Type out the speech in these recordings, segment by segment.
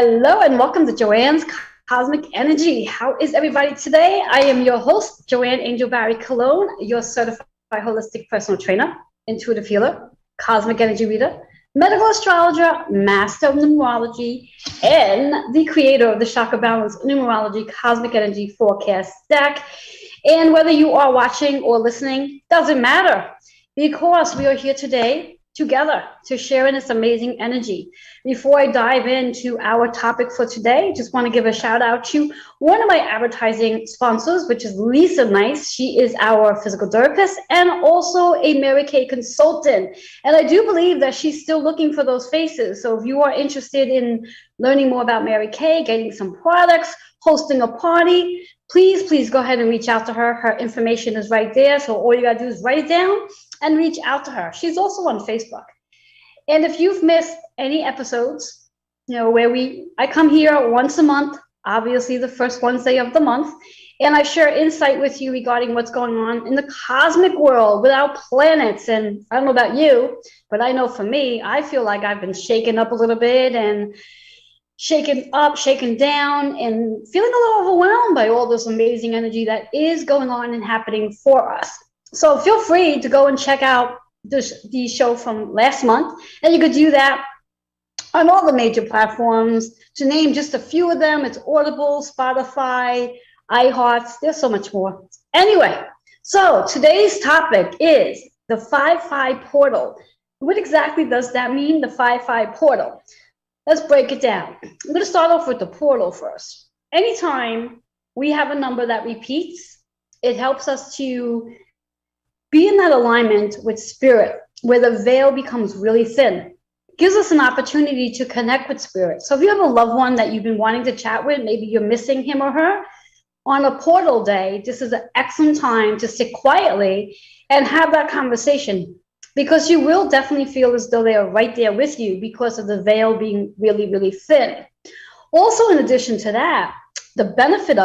Hello and welcome to Joanne's Cosmic Energy. How is everybody today? I am your host, Joanne Angel Barry Cologne, your certified holistic personal trainer, intuitive healer, cosmic energy reader, medical astrologer, master of numerology, and the creator of the Chakra Balance Numerology Cosmic Energy Forecast deck. And whether you are watching or listening, doesn't matter, because we are here today together to share in this amazing energy. Before I dive into our topic for today, just want to give a shout out to one of my advertising sponsors, which is Lisa Nice. She is our physical therapist and also a Mary Kay consultant. And I do believe that she's still looking for those faces. So if you are interested in learning more about Mary Kay, getting some products, hosting a party, please go ahead and reach out to her. Her information is right there. So all you got to do is write it down and reach out to her. She's also on Facebook. And if you've missed any episodes, where I come here once a month, obviously the first Wednesday of the month, and I share insight with you regarding what's going on in the cosmic world with our planets. And I don't know about you, but I know for me, I feel like I've been shaken up a little bit and shaken up, shaken down, and feeling a little overwhelmed by all this amazing energy that is going on and happening for us. So feel free to go and check out the show from last month, and you could do that on all the major platforms. To name just a few of them, it's Audible, Spotify, iHeart. There's so much more. Anyway, so today's topic is the 5-5 portal. What exactly does that mean, the 5-5 portal? Let's break it down. I'm going to start off with the portal first. Anytime we have a number that repeats, it helps us to be in that alignment with spirit, where the veil becomes really thin. It gives us an opportunity to connect with spirit. So if you have a loved one that you've been wanting to chat with, maybe you're missing him or her, on a portal day, this is an excellent time to sit quietly and have that conversation, because you will definitely feel as though they are right there with you because of the veil being really, really thin. Also, in addition to that, the benefit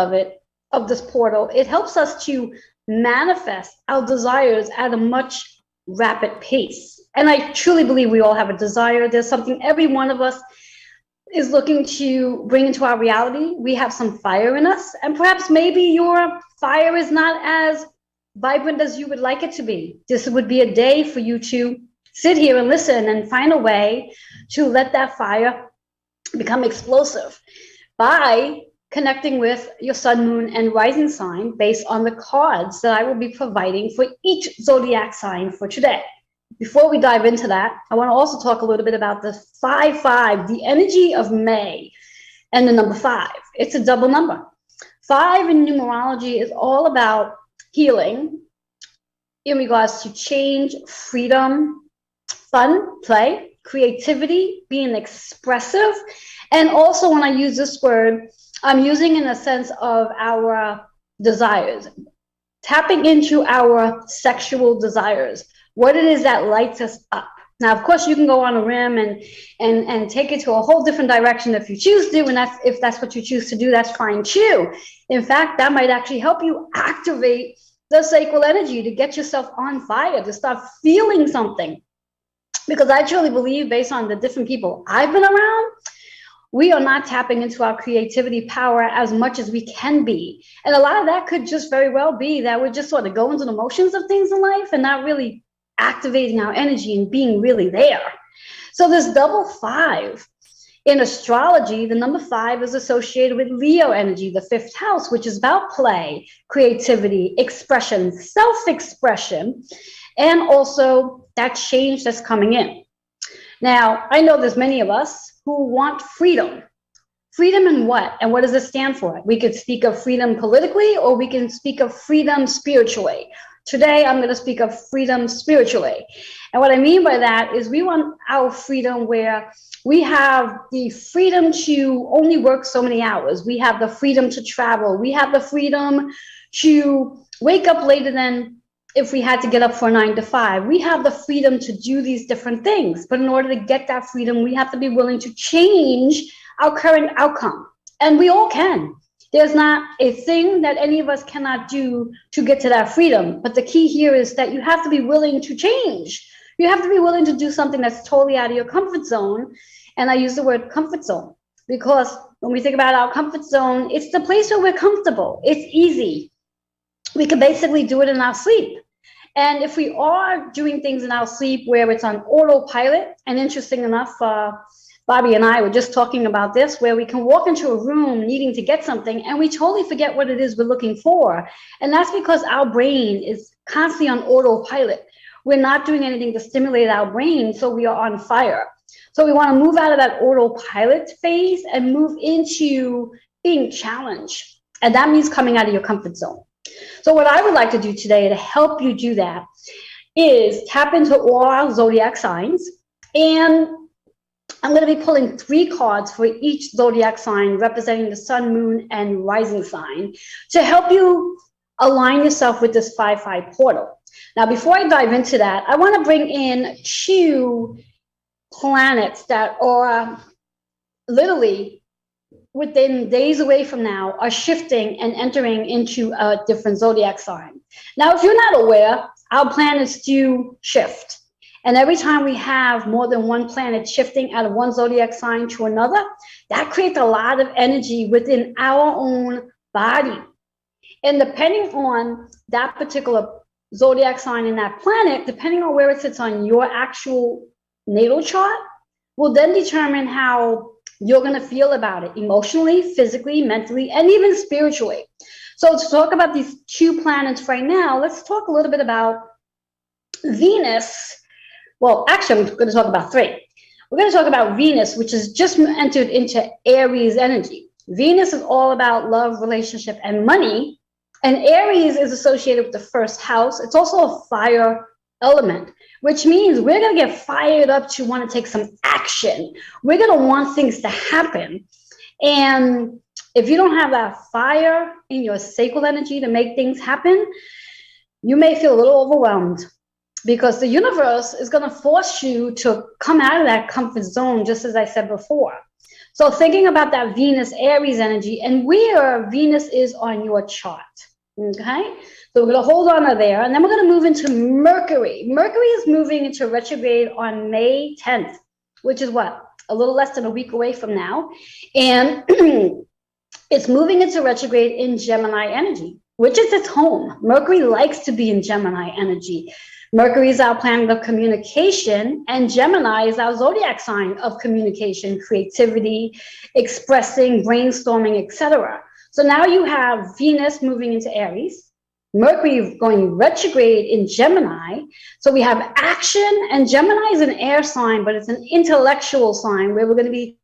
of this portal, it helps us to manifest our desires at a much rapid pace. And I truly believe we all have a desire. There's something every one of us is looking to bring into our reality. We have some fire in us, and perhaps maybe your fire is not as vibrant as you would like it to be. This would be a day for you to sit here and listen and find a way to let that fire become explosive by connecting with your sun, moon, and rising sign based on the cards that I will be providing for each zodiac sign for today. Before we dive into that, I want to also talk a little bit about the 5-5, the energy of May, and the number 5. It's a double number. 5 in numerology is all about healing in regards to change, freedom, fun, play, creativity, being expressive. And also when I use this word, I'm using in a sense of our desires, tapping into our sexual desires, what it is that lights us up. Now, of course, you can go on a rim and take it to a whole different direction if you choose to, and if that's what you choose to do, that's fine too. In fact, that might actually help you activate the sacral energy to get yourself on fire, to start feeling something. Because I truly believe, based on the different people I've been around, we are not tapping into our creativity power as much as we can be. And a lot of that could just very well be that we're just sort of going through the motions of things in life and not really activating our energy and being really there. So this double 5 in astrology, the number 5 is associated with Leo energy, the 5th house, which is about play, creativity, expression, self-expression, and also that change that's coming in. Now, I know there's many of us who want freedom. Freedom in what? And what does it stand for? We could speak of freedom politically, or we can speak of freedom spiritually. Today, I'm going to speak of freedom spiritually. And what I mean by that is we want our freedom where we have the freedom to only work so many hours. We have the freedom to travel. We have the freedom to wake up later than if we had to get up for 9 to 5. We have the freedom to do these different things. But in order to get that freedom, we have to be willing to change our current outcome. And we all can. There's not a thing that any of us cannot do to get to that freedom. But the key here is that you have to be willing to change. You have to be willing to do something that's totally out of your comfort zone. And I use the word comfort zone. because when we think about our comfort zone, it's the place where we're comfortable. It's easy. We can basically do it in our sleep. And if we are doing things in our sleep where it's on autopilot, and interesting enough, Bobby and I were just talking about this, where we can walk into a room needing to get something and we totally forget what it is we're looking for. And that's because our brain is constantly on autopilot. We're not doing anything to stimulate our brain, so we are on fire. So we want to move out of that autopilot phase and move into being challenged. And that means coming out of your comfort zone. So what I would like to do today to help you do that is tap into all our zodiac signs. And I'm going to be pulling 3 cards for each zodiac sign representing the sun, moon, and rising sign to help you align yourself with this 5-5 portal. Now, before I dive into that, I want to bring in 2 planets that are literally within days away from now are shifting and entering into a different zodiac sign. Now, if you're not aware, our planets do shift. And every time we have more than one planet shifting out of one zodiac sign to another, that creates a lot of energy within our own body. And depending on that particular zodiac sign and that planet, depending on where it sits on your actual natal chart, will then determine how you're going to feel about it emotionally, physically, mentally, and even spiritually. So to talk about these 2 planets right now, let's talk a little bit about Venus. Well, actually, I'm going to talk about 3. We're going to talk about Venus, which has just entered into Aries energy. Venus is all about love, relationship, and money. And Aries is associated with the first house. It's also a fire element, which means we're going to get fired up to want to take some action. We're going to want things to happen. And if you don't have that fire in your sacral energy to make things happen, you may feel a little overwhelmed because the universe is going to force you to come out of that comfort zone, just as I said before. So thinking about that Venus Aries energy and where Venus is on your chart. Okay, so we're going to hold on to there, and then we're going to move into Mercury. Mercury is moving into retrograde on May 10th, which is what? A little less than a week away from now. And it's moving into retrograde in Gemini energy, which is its home. Mercury likes to be in Gemini energy. Mercury is our planet of communication, and Gemini is our zodiac sign of communication, creativity, expressing, brainstorming, etc. So now you have Venus moving into Aries, Mercury going retrograde in Gemini. So we have action, and Gemini is an air sign, but it's an intellectual sign where we're going to be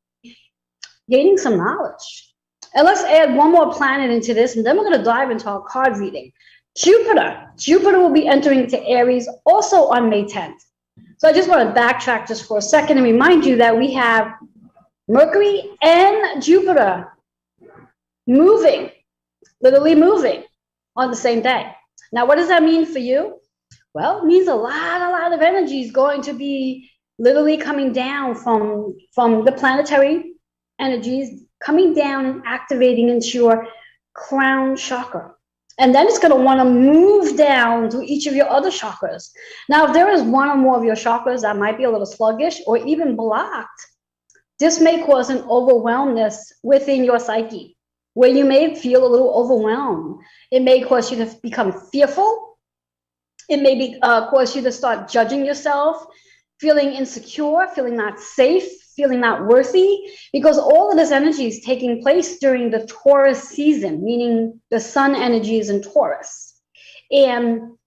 gaining some knowledge. And let's add one more planet into this, and then we're going to dive into our card reading. Jupiter will be entering into Aries also on May 10th. So I just want to backtrack just for a second and remind you that we have Mercury and Jupiter literally moving on the same day. Now, what does that mean for you? Well, it means a lot of energy is going to be literally coming down from the planetary energies, coming down and activating into your crown chakra. And then it's going to want to move down to each of your other chakras. Now, if there is one or more of your chakras that might be a little sluggish or even blocked, this may cause an overwhelmness within your psyche, where you may feel a little overwhelmed. It may cause you to become fearful. It may cause you to start judging yourself, feeling insecure, feeling not safe, feeling not worthy, because all of this energy is taking place during the Taurus season, meaning the sun energy is in Taurus. And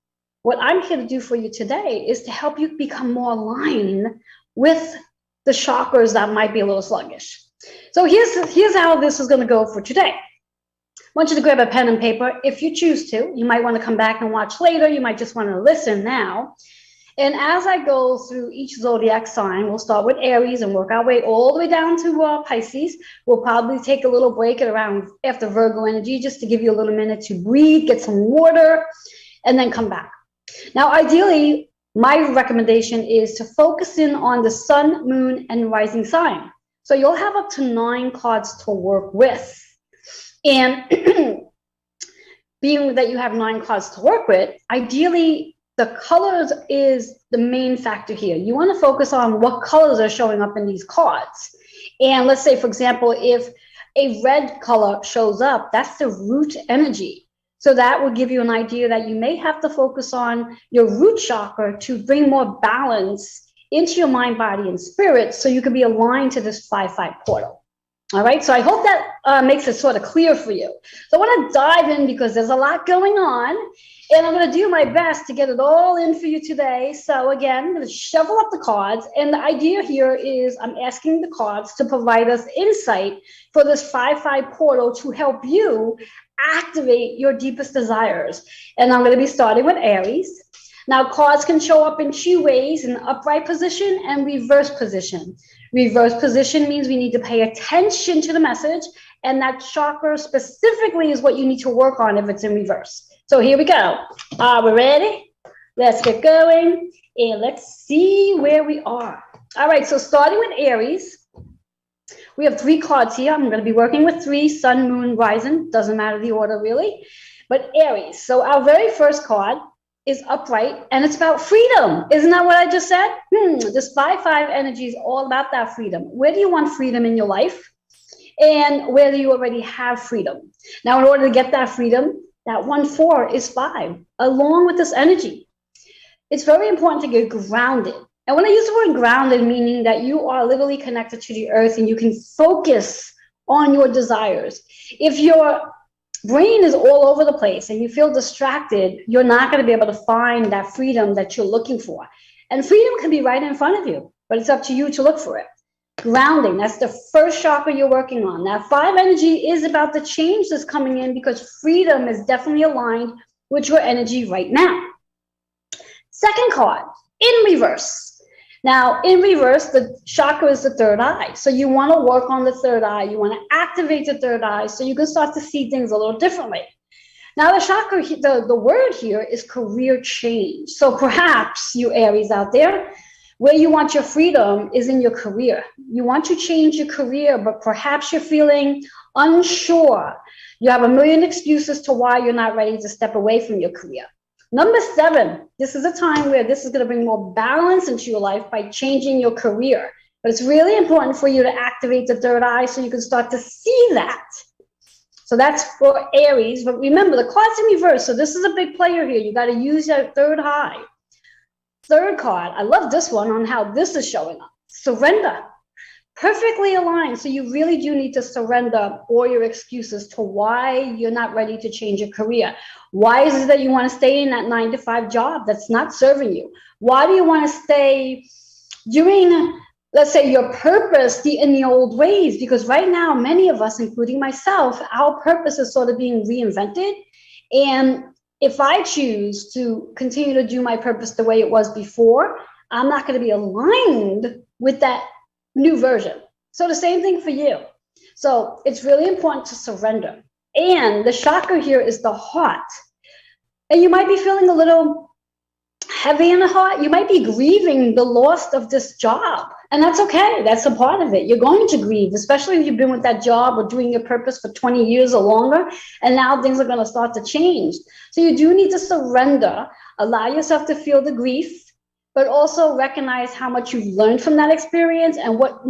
what I'm here to do for you today is to help you become more aligned with the chakras that might be a little sluggish. So here's how this is going to go for today. I want you to grab a pen and paper. If you choose to, you might want to come back and watch later. You might just want to listen now. And as I go through each zodiac sign, we'll start with Aries and work our way all the way down to Pisces. We'll probably take a little break at around after Virgo energy, just to give you a little minute to breathe, get some water, and then come back. Now, ideally, my recommendation is to focus in on the sun, moon, and rising sign. So you'll have up to 9 cards to work with. And being that you have 9 cards to work with, ideally, the colors is the main factor here. You want to focus on what colors are showing up in these cards. And let's say, for example, if a red color shows up, that's the root energy. So that will give you an idea that you may have to focus on your root chakra to bring more balance into your mind, body, and spirit, so you can be aligned to this 5-5 portal. All right, so I hope that makes it sort of clear for you. So I want to dive in because there's a lot going on, and I'm going to do my best to get it all in for you today. So again, I'm going to shovel up the cards, and the idea here is I'm asking the cards to provide us insight for this 5-5 portal to help you activate your deepest desires. And I'm going to be starting with Aries. Now, cards can show up in 2 ways, in upright position and reverse position. Reverse position means we need to pay attention to the message, and that chakra specifically is what you need to work on if it's in reverse. So here we go. Are we ready? Let's get going, and let's see where we are. All right, so starting with Aries, we have 3 cards here. I'm going to be working with 3, Sun, Moon, Rising. Doesn't matter the order, really. But Aries, so our very first card is upright, and it's about freedom. Isn't that what I just said? This 5-5 energy is all about that freedom. Where do you want freedom in your life? And where do you already have freedom? Now, in order to get that freedom, that 1-4 is 5, along with this energy. It's very important to get grounded. And when I use the word grounded, meaning that you are literally connected to the earth and you can focus on your desires. If your brain is all over the place and you feel distracted, you're not going to be able to find that freedom that you're looking for. And freedom can be right in front of you, but it's up to you to look for it. Grounding, that's the first chakra you're working on. That 5 energy is about the change that's coming in, because freedom is definitely aligned with your energy right now. Second card, in reverse. Now, in reverse, the chakra is the third eye. So you want to work on the third eye. You want to activate the third eye so you can start to see things a little differently. Now, the chakra, the word here is career change. So perhaps you Aries out there, where you want your freedom is in your career. You want to change your career, but perhaps you're feeling unsure. You have a million excuses to why you're not ready to step away from your career. Number 7, this is a time where this is going to bring more balance into your life by changing your career. But it's really important for you to activate the third eye so you can start to see that. So that's for Aries. But remember, the card's in reverse, so this is a big player here. You got to use your third eye. Third card, I love this one on how this is showing up. Surrender. Perfectly aligned. So you really do need to surrender all your excuses to why you're not ready to change your career. Why is it that you want to stay in that 9-to-5 job that's not serving you? Why do you want to stay doing, let's say, your purpose in the old ways? Because right now, many of us, including myself, our purpose is sort of being reinvented. And if I choose to continue to do my purpose the way it was before, I'm not going to be aligned with that new version. So the same thing for you. So it's really important to surrender. And the chakra here is the heart. And you might be feeling a little heavy in the heart. You might be grieving the loss of this job. And that's okay. That's a part of it. You're going to grieve, especially if you've been with that job or doing your purpose for 20 years or longer. And now things are going to start to change. So you do need to surrender, allow yourself to feel the grief, but also recognize how much you've learned from that experience and what's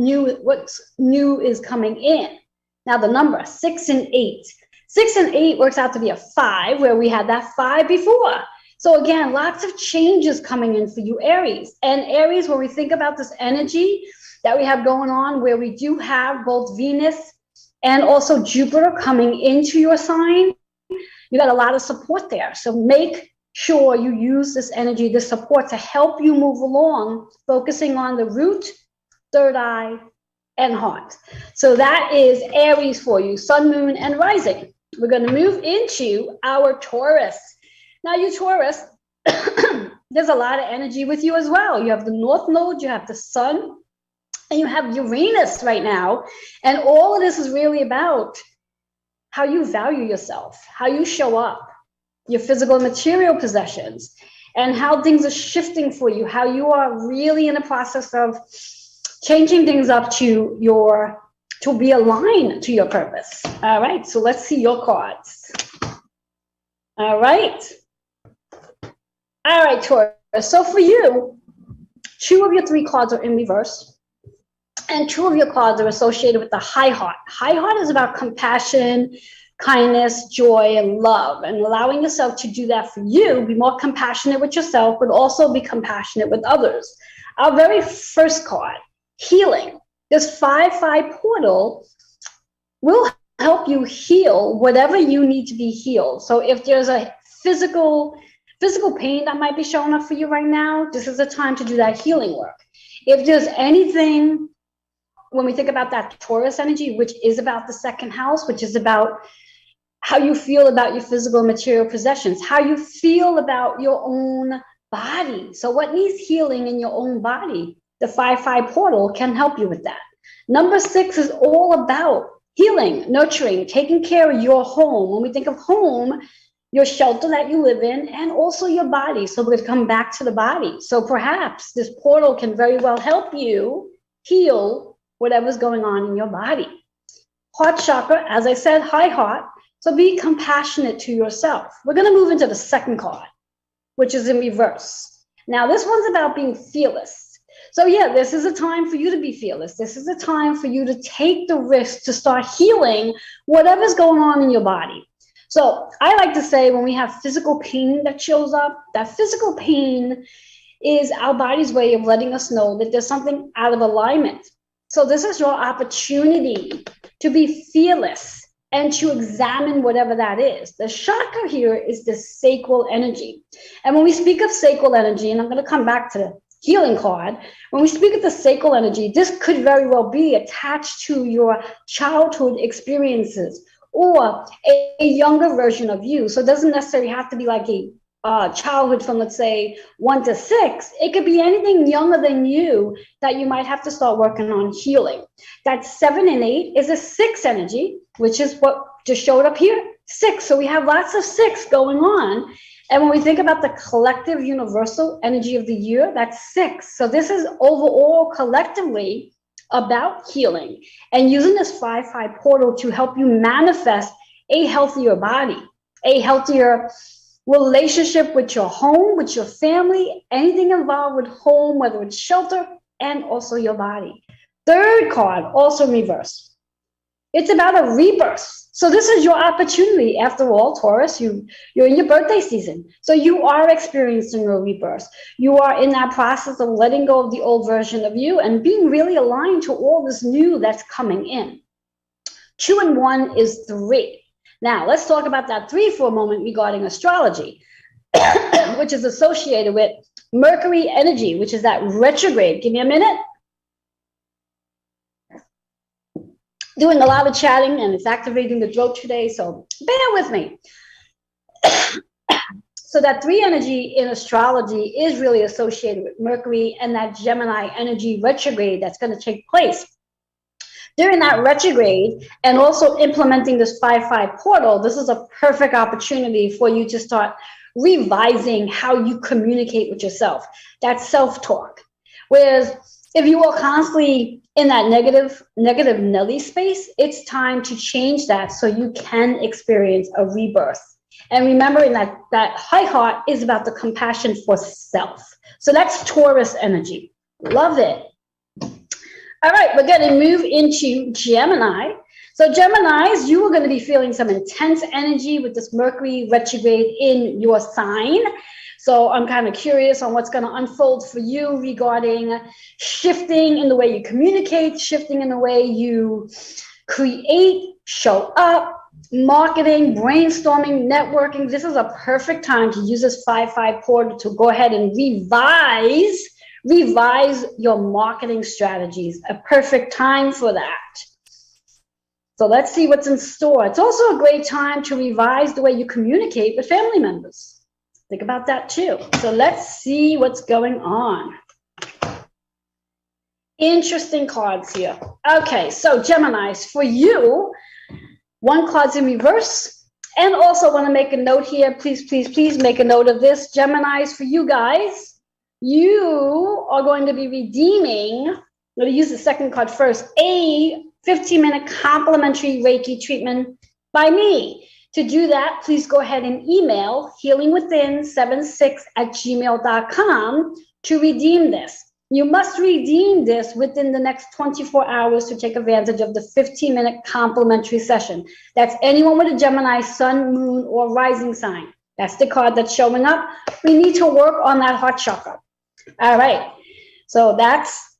new is coming in. Now the number 6 and 8. 6 and 8 works out to be a 5, where we had that 5 before. So again, lots of changes coming in for you, Aries. And Aries, when we think about this energy that we have going on, where we do have both Venus and also Jupiter coming into your sign, you got a lot of support there. So make sure you use this energy, this support, to help you move along, focusing on the root, third eye, and heart. So that is Aries for you, Sun, Moon, and Rising. We're going to move into our Taurus. Now, you Taurus, there's a lot of energy with you as well. You have the North Node, you have the Sun, and you have Uranus right now. And all of this is really about how you value yourself, how you show up, your physical and material possessions, and how things are shifting for you, how you are really in the process of changing things up to be aligned to your purpose. All right, so let's see your cards. All right, Taurus. So for you, 2 of your 3 cards are in reverse. And 2 of your cards are associated with the high heart. High heart is about compassion, kindness, joy, and love, and allowing yourself to do that for you. Be more compassionate with yourself, but also be compassionate with others. Our very first card, healing. This 5-5 portal will help you heal whatever you need to be healed. So if there's a physical pain that might be showing up for you right now, this is the time to do that healing work. If there's anything, when we think about that Taurus energy, which is about the second house, which is about how you feel about your physical material possessions, how you feel about your own body. So what needs healing in your own body? The 5-5 portal can help you with that. Number 6 is all about healing, nurturing, taking care of your home. When we think of home, your shelter that you live in, and also your body. So we're going to come back to the body. So perhaps this portal can very well help you heal whatever's going on in your body. Heart chakra, as I said, high heart. So be compassionate to yourself. We're going to move into the second card, which is in reverse. Now, this one's about being fearless. So yeah, this is a time for you to be fearless. This is a time for you to take the risk to start healing whatever's going on in your body. So I like to say when we have physical pain that shows up, that physical pain is our body's way of letting us know that there's something out of alignment. So this is your opportunity to be fearless and to examine whatever that is. The chakra here is the sacral energy. And when we speak of sacral energy, and I'm going to come back to the healing card, when we speak of the sacral energy, this could very well be attached to your childhood experiences or a younger version of you. So it doesn't necessarily have to be like a childhood from, let's say, 1 to 6. It could be anything younger than you that you might have to start working on healing. That 7 and 8 is a 6 energy, which is what just showed up here, 6. So we have lots of 6 going on. And when we think about the collective universal energy of the year, that's 6. So this is overall collectively about healing and using this 5-5 portal to help you manifest a healthier body, a healthier relationship with your home, with your family, anything involved with home, whether it's shelter and also your body. Third card, also in reverse. It's about a rebirth. So this is your opportunity. After all, Taurus, you're in your birthday season. So you are experiencing a rebirth. You are in that process of letting go of the old version of you and being really aligned to all this new that's coming in. 2 and 1 is 3. Now, let's talk about that 3 for a moment regarding astrology, which is associated with Mercury energy, which is that retrograde. Give me a minute. Doing a lot of chatting and it's activating the throat today, so bear with me. So that 3 energy in astrology is really associated with Mercury and that Gemini energy retrograde that's going to take place. During that retrograde and also implementing this 5-5 portal, this is a perfect opportunity for you to start revising how you communicate with yourself, that self-talk. Whereas if you are constantly in that negative Nelly space, it's time to change that so you can experience a rebirth. And remembering that high heart is about the compassion for self. So that's Taurus energy. Love it. All right, we're going to move into Gemini. So Geminis, you are going to be feeling some intense energy with this Mercury retrograde in your sign. So I'm kind of curious on what's going to unfold for you regarding shifting in the way you communicate, shifting in the way you create, show up, marketing, brainstorming, networking. This is a perfect time to use this 5-5 portal to go ahead and revise your marketing strategies. A perfect time for that. So let's see what's in store. It's also a great time to revise the way you communicate with family members. Think about that too. So let's see what's going on. Interesting cards here. Okay, so Geminis, for you, 1 card's in reverse. And also want to make a note here. Please, please, please make a note of this. Geminis, for you guys, you are going to be redeeming, I'm going to use the second card first, a 15-minute complimentary Reiki treatment by me. To do that, please go ahead and email healingwithin76@gmail.com to redeem this. You must redeem this within the next 24 hours to take advantage of the 15-minute complimentary session. That's anyone with a Gemini, sun, moon, or rising sign. That's the card that's showing up. We need to work on that heart chakra. All right. So that's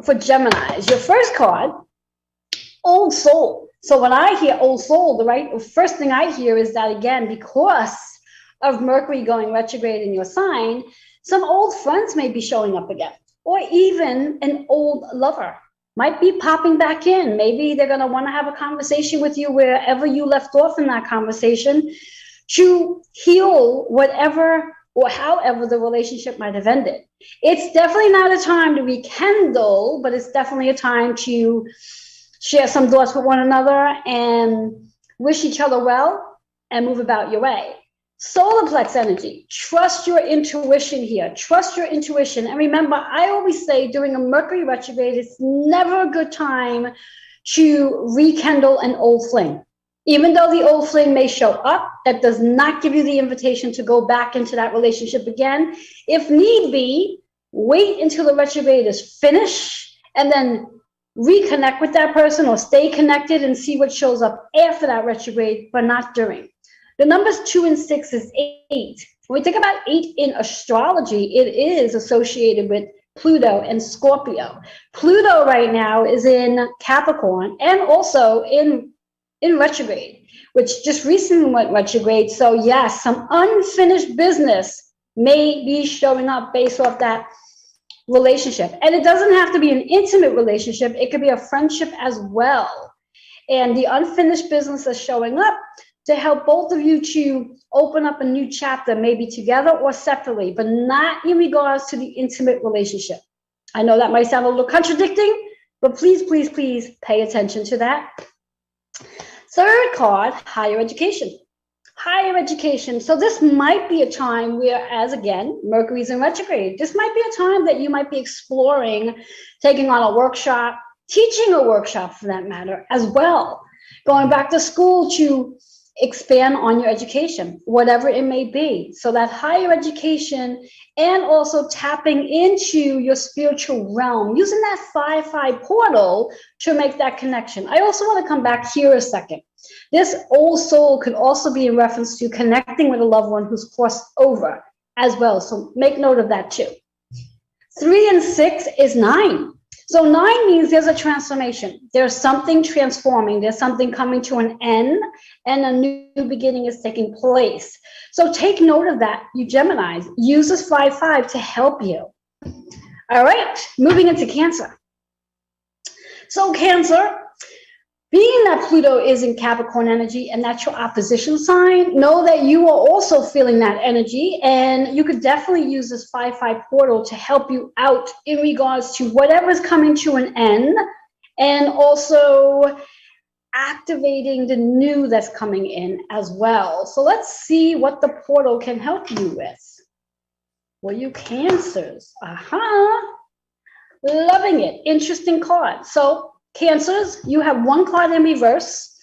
for Geminis. Your first card, Old Soul. So when I hear Old Soul, the first thing I hear is that, again, because of Mercury going retrograde in your sign, some old friends may be showing up again, or even an old lover might be popping back in. Maybe they're going to want to have a conversation with you wherever you left off in that conversation to heal whatever or however the relationship might have ended. It's definitely not a time to rekindle, but it's definitely a time to share some thoughts with one another and wish each other well and move about your way. Solar plex energy, trust your intuition here. Trust your intuition. And remember, I always say during a Mercury retrograde, it's never a good time to rekindle an old flame. Even though the old flame may show up, that does not give you the invitation to go back into that relationship again. If need be, wait until the retrograde is finished and then reconnect with that person or stay connected and see what shows up after that retrograde, but not during. The numbers 2 and 6 is 8. When we think about 8 in astrology, it is associated with Pluto and Scorpio. Pluto right now is in Capricorn and also in retrograde, which just recently went retrograde. So yes, some unfinished business may be showing up based off that relationship. And it doesn't have to be an intimate relationship. It could be a friendship as well. And the unfinished business is showing up to help both of you to open up a new chapter, maybe together or separately, but not in regards to the intimate relationship. I know that might sound a little contradicting, but please, please, please pay attention to that. Third card, higher education. Higher education. So this might be a time where, as again, Mercury's in retrograde. This might be a time that you might be exploring taking on a workshop, teaching a workshop for that matter, as well. Going back to school to expand on your education, whatever it may be. So that higher education and also tapping into your spiritual realm, using that 5-5 portal to make that connection. I also want to come back here a second. This old soul could also be in reference to connecting with a loved one who's crossed over as well. So make note of that too. 3 and 6 is 9. So 9 means there's a transformation. There's something transforming. There's something coming to an end and a new beginning is taking place. So take note of that, you Geminis. Use this 5-5 to help you. All right, moving into Cancer. So Cancer, being that Pluto is in Capricorn energy and that's your opposition sign, know that you are also feeling that energy and you could definitely use this 5-5 portal to help you out in regards to whatever's coming to an end and also activating the new that's coming in as well. So let's see what the portal can help you with. Well, you Cancers, loving it. Interesting card. So Cancers, you have one card in reverse.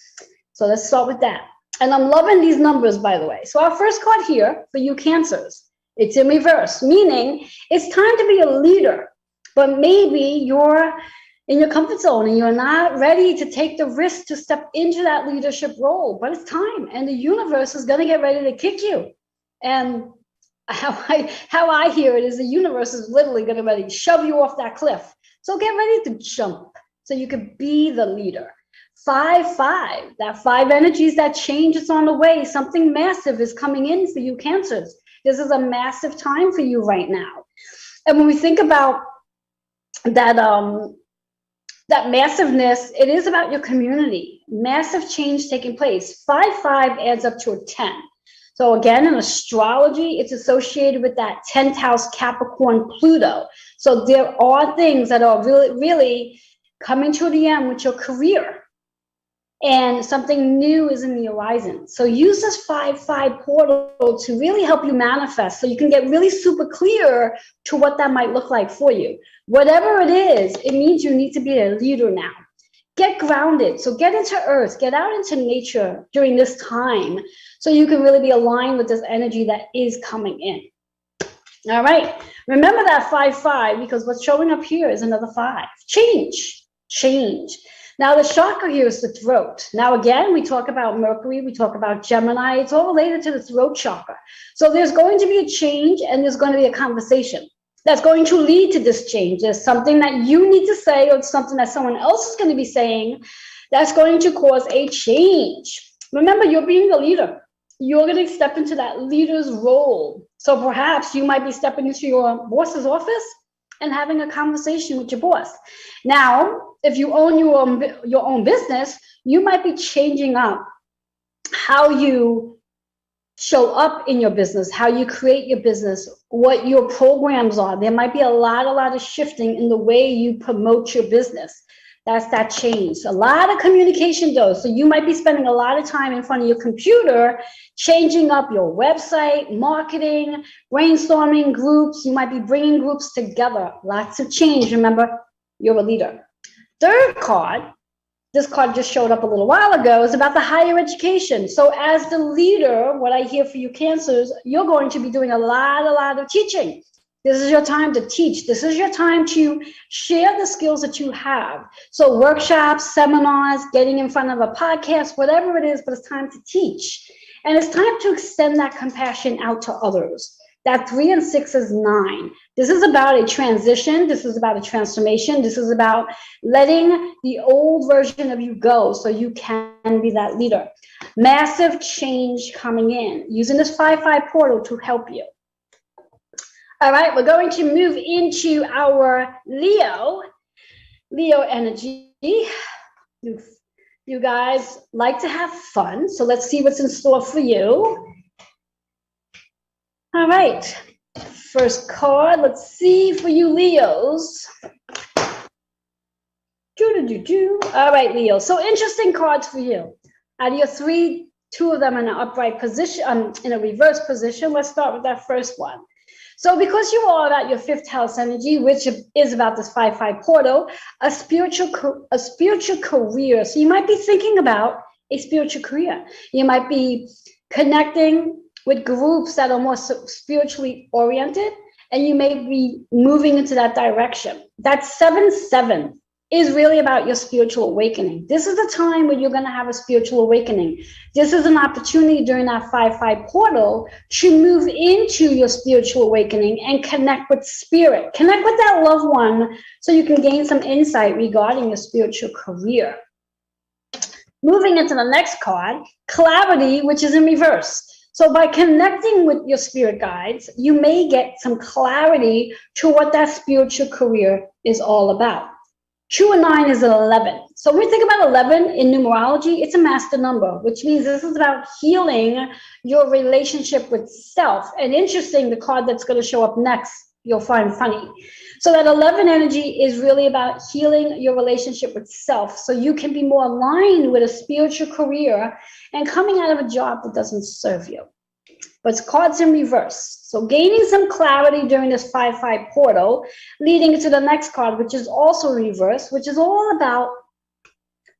So let's start with that. And I'm loving these numbers, by the way. So our first card here for you Cancers, it's in reverse, meaning it's time to be a leader, but maybe you're in your comfort zone and you're not ready to take the risk to step into that leadership role, but it's time. And the universe is going to get ready to kick you. And how I hear it is the universe is literally going to ready to shove you off that cliff. So get ready to jump. So you could be the leader. 5-5, that 5 energies, that change is on the way. Something massive is coming in for you Cancers. This is a massive time for you right now. And when we think about that, that massiveness, it is about your community. Massive change taking place. 5-5 adds up to a 10. So again, in astrology, it's associated with that 10th house Capricorn Pluto. So there are things that are really coming to the end with your career and something new is in the horizon. So use this 5-5 portal to really help you manifest so you can get really super clear to what that might look like for you. Whatever it is, it means you need to be a leader now. Get grounded. So get into earth, get out into nature during this time so you can really be aligned with this energy that is coming in. All right. Remember that 5-5, because what's showing up here is another 5. Change. Now, the chakra here is the throat. Now, again, we talk about Mercury, we talk about Gemini. It's all related to the throat chakra. So there's going to be a change, and there's going to be a conversation that's going to lead to this change. There's something that you need to say, or something that someone else is going to be saying that's going to cause a change. Remember, you're being the leader. You're going to step into that leader's role. So perhaps you might be stepping into your boss's office and having a conversation with your boss. Now, if you own your own business, you might be changing up how you show up in your business, how you create your business, what your programs are. There might be a lot of shifting in the way you promote your business. That's that change. A lot of communication though. So you might be spending a lot of time in front of your computer, changing up your website, marketing, brainstorming groups. You might be bringing groups together. Lots of change. Remember, you're a leader. Third card, this card just showed up a little while ago, is about the higher education. So as the leader, what I hear for you Cancers, you're going to be doing a lot of teaching. This is your time to teach. This is your time to share the skills that you have. So workshops, seminars, getting in front of a podcast, whatever it is, but it's time to teach. And it's time to extend that compassion out to others. That 3 and 6 is 9. This is about a transition. This is about a transformation. This is about letting the old version of you go so you can be that leader. Massive change coming in, using this 5-5 portal to help you. All right, we're going to move into our Leo energy. You guys like to have fun, so let's see what's in store for you. All right, first card, let's see for you Leos. All right, Leo, so interesting cards for you. Out of your 3, 2 of them in an upright position, in a reverse position. Let's start with that first one. So because you are about your 5th house energy, which is about this 5-5 portal, a spiritual career. So you might be thinking about a spiritual career. You might be connecting with groups that are more spiritually oriented, and you may be moving into that direction. That 7-7 is really about your spiritual awakening. This is the time when you're going to have a spiritual awakening. This is an opportunity during that 5-5 portal to move into your spiritual awakening and connect with spirit. Connect with that loved one so you can gain some insight regarding your spiritual career. Moving into the next card, clarity, which is in reverse. So by connecting with your spirit guides, you may get some clarity to what that spiritual career is all about. 2 and 9 is an 11. So when we think about 11 in numerology, it's a master number, which means this is about healing your relationship with self. And interesting, the card that's going to show up next, you'll find funny. So that 11 energy is really about healing your relationship with self, so you can be more aligned with a spiritual career and coming out of a job that doesn't serve you. But it's cards in reverse. So gaining some clarity during this 5-5 portal, leading into the next card, which is also reverse, which is all about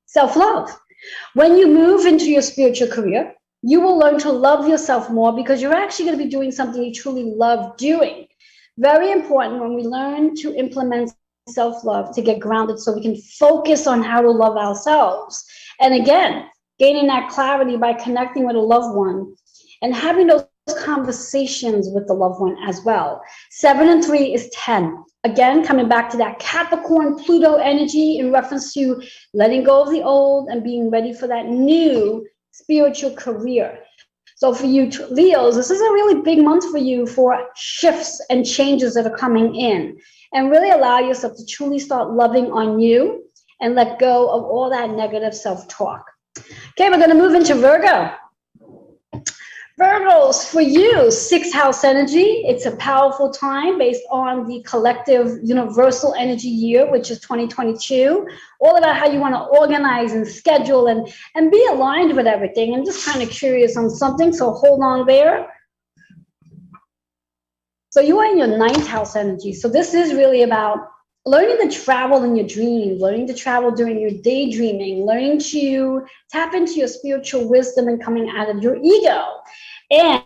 self-love. When you move into your spiritual career, you will learn to love yourself more because you're actually going to be doing something you truly love doing. Very important when we learn to implement self-love to get grounded so we can focus on how to love ourselves. And again, gaining that clarity by connecting with a loved one and having those conversations with the loved one as well. 7 and 3 is 10. Again, coming back to that Capricorn Pluto energy in reference to letting go of the old and being ready for that new spiritual career. So for you Leos, this is a really big month for you for shifts and changes that are coming in, and really allow yourself to truly start loving on you and let go of all that negative self-talk. Okay, we're going to move into Virgo. Virgos, for you, 6th house energy. It's a powerful time based on the collective universal energy year, which is 2022. All about how you want to organize and schedule and be aligned with everything. I'm just kind of curious on something, so hold on there. So you are in your 9th house energy. So this is really about learning to travel in your dreams, learning to travel during your daydreaming, learning to tap into your spiritual wisdom and coming out of your ego. And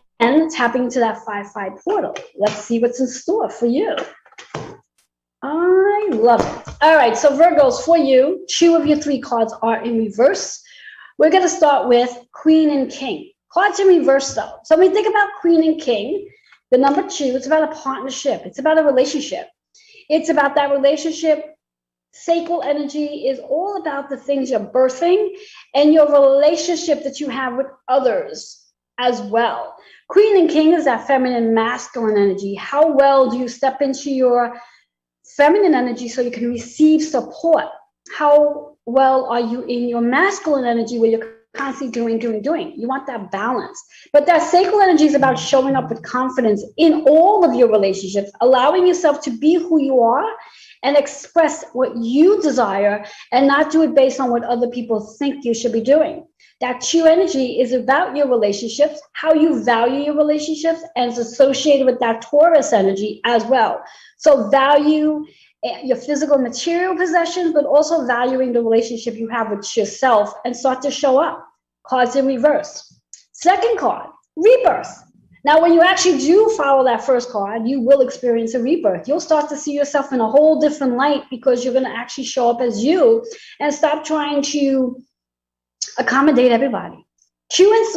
tapping into that 5-5 portal. Let's see what's in store for you. I love it. All right, so Virgos, for you, 2 of your 3 cards are in reverse. We're going to start with Queen and King. Cards in reverse, though. So when we think about Queen and King, the number 2, it's about a partnership. It's about a relationship. It's about that relationship. Sacral energy is all about the things you're birthing and your relationship that you have with others as well. Queen and King is that feminine, masculine energy. How well do you step into your feminine energy so you can receive support? How well are you in your masculine energy where you're constantly doing? You want that balance. But that sacral energy is about showing up with confidence in all of your relationships, allowing yourself to be who you are and express what you desire and not do it based on what other people think you should be doing. That 2 energy is about your relationships, how you value your relationships, and it's associated with that Taurus energy as well. So value your physical material possessions, but also valuing the relationship you have with yourself and start to show up. Cards in reverse. Second card, rebirth. Now, when you actually do follow that first card, you will experience a rebirth. You'll start to see yourself in a whole different light because you're going to actually show up as you and stop trying to accommodate everybody. 2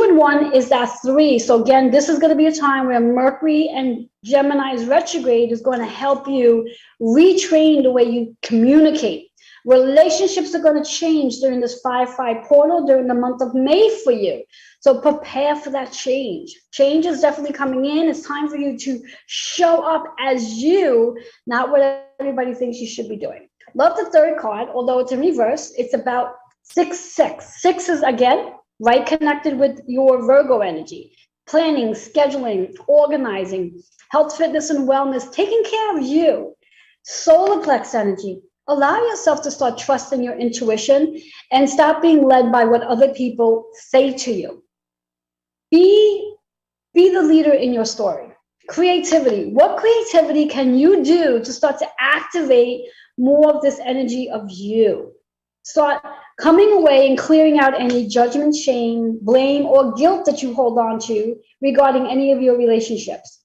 and 1 is that 3. So again, this is going to be a time where Mercury and Gemini's retrograde is going to help you retrain the way you communicate. Relationships are going to change during this 5-5 portal during the month of May for you. So prepare for that change. Change is definitely coming in. It's time for you to show up as you, not what everybody thinks you should be doing. Love the third card, although it's in reverse. It's about 6-6. 6 is, again, right connected with your Virgo energy. Planning, scheduling, organizing, health, fitness, and wellness, taking care of you. Solar plex energy. Allow yourself to start trusting your intuition and stop being led by what other people say to you. Be the leader in your story. Creativity. What creativity can you do to start to activate more of this energy of you? Start coming away and clearing out any judgment, shame, blame, or guilt that you hold on to regarding any of your relationships.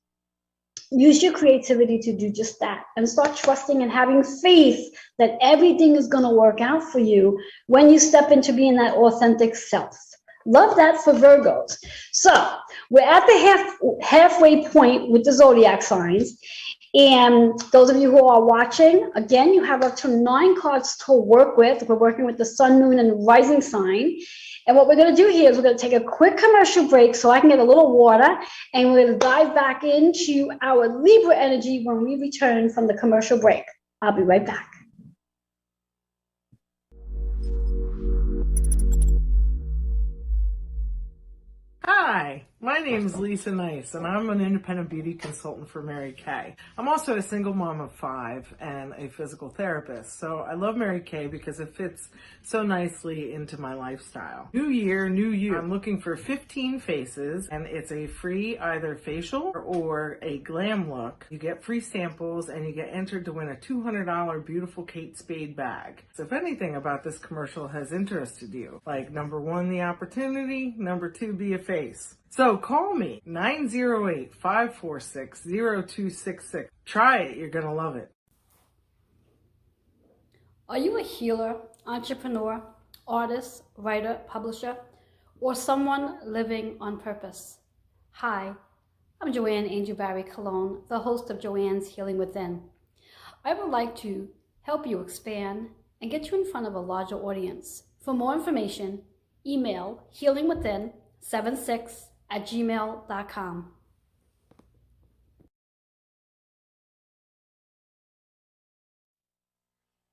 Use your creativity to do just that and start trusting and having faith that everything is going to work out for you when you step into being that authentic self. Love that for Virgos. So we're at the halfway point with the zodiac signs. And those of you who are watching, again, you have up to 9 cards to work with. We're working with the sun, moon, and rising sign. And what we're going to do here is we're going to take a quick commercial break so I can get a little water, and we're going to dive back into our Libra energy when we return from the commercial break. I'll be right back. Hi, my name is Lisa Nice, and I'm an independent beauty consultant for Mary Kay. I'm also a single mom of 5 and a physical therapist, so I love Mary Kay because it fits so nicely into my lifestyle. New year, new you. I'm looking for 15 faces, and it's a free either facial or a glam look. You get free samples, and you get entered to win a $200 Beautiful Kate Spade bag. So if anything about this commercial has interested you, like number 1, the opportunity, number 2, be a face. So call me, 908-546-0266. Try it, you're gonna love it. Are you a healer, entrepreneur, artist, writer, publisher, or someone living on purpose? Hi, I'm Joanne Angel Barry Cologne, the host of Joanne's Healing Within. I would like to help you expand and get you in front of a larger audience. For more information, email healingwithin76@gmail.com.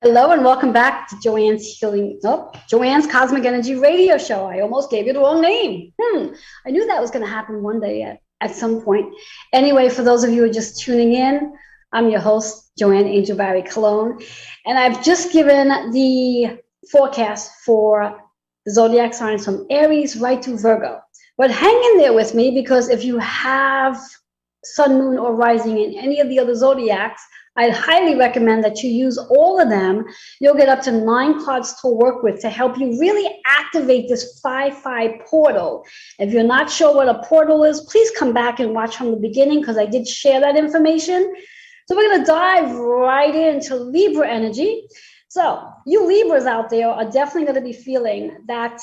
Hello and welcome back to Joanne's Cosmic Energy Radio Show. I almost gave you the wrong name. I knew that was going to happen one day at some point. Anyway, for those of you who are just tuning in, I'm your host, Joanne Angel Barry Cologne, and I've just given the forecast for the zodiac signs from Aries right to Virgo. But hang in there with me, because if you have sun, moon, or rising in any of the other zodiacs, I highly recommend that you use all of them. You'll get up to 9 cards to work with to help you really activate this 5-5 portal. If you're not sure what a portal is, please come back and watch from the beginning because I did share that information. So we're going to dive right into Libra energy. So you Libras out there are definitely going to be feeling that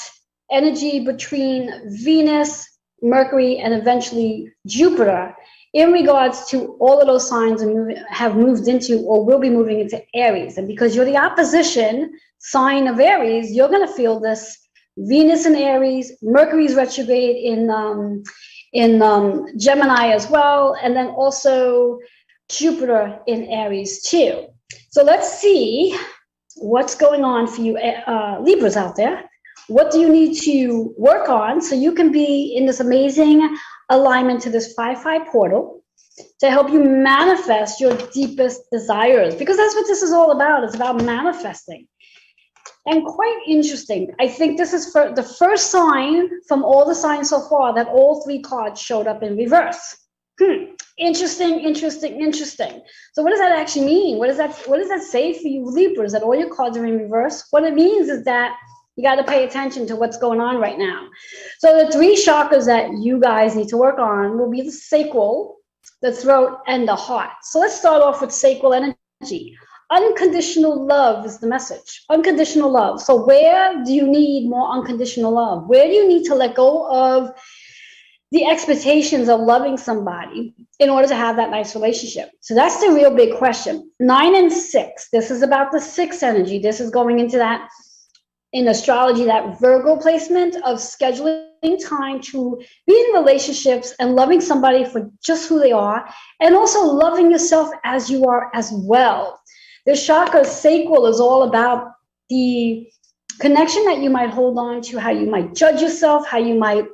energy between Venus, Mercury, and eventually Jupiter in regards to all of those signs and have moved into or will be moving into Aries. And because you're the opposition sign of Aries, you're going to feel this Venus in Aries, Mercury's retrograde in Gemini as well, and then also Jupiter in Aries too. So let's see what's going on for you Libras out there. What do you need to work on so you can be in this amazing alignment to this 5-5 portal to help you manifest your deepest desires? Because that's what this is all about. It's about manifesting. And quite interesting, I think this is for the first sign from all the signs so far that all 3 cards showed up in reverse. Interesting. So what does that actually mean? What does that say for you Libras, that all your cards are in reverse? What it means is that you got to pay attention to what's going on right now. So the 3 chakras that you guys need to work on will be the sacral, the throat, and the heart. So let's start off with sacral energy. Unconditional love is the message. Unconditional love. So where do you need more unconditional love? Where do you need to let go of the expectations of loving somebody in order to have that nice relationship? So that's the real big question. 9 and 6. This is about the 6 energy. This is going into that, in astrology, that Virgo placement of scheduling time to be in relationships and loving somebody for just who they are, and also loving yourself as you are as well. The chakra sacral is all about the connection that you might hold on to, how you might judge yourself, how you might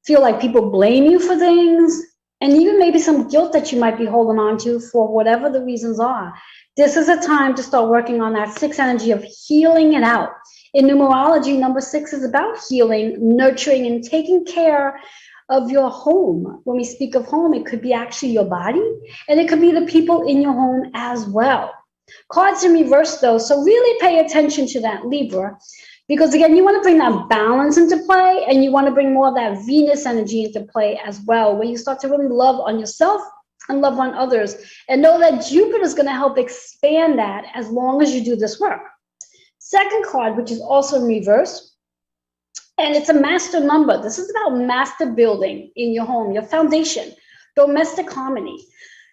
feel like people blame you for things, and even maybe some guilt that you might be holding on to for whatever the reasons are. This is a time to start working on that 6 energy of healing it out. In numerology, number 6 is about healing, nurturing, and taking care of your home. When we speak of home, it could be actually your body, and it could be the people in your home as well. Cards in reverse, though, so really pay attention to that, Libra, because again, you want to bring that balance into play, and you want to bring more of that Venus energy into play as well, where you start to really love on yourself and love on others, and know that Jupiter is going to help expand that as long as you do this work. Second card, which is also in reverse, and it's a master number. This is about master building in your home, your foundation, domestic harmony.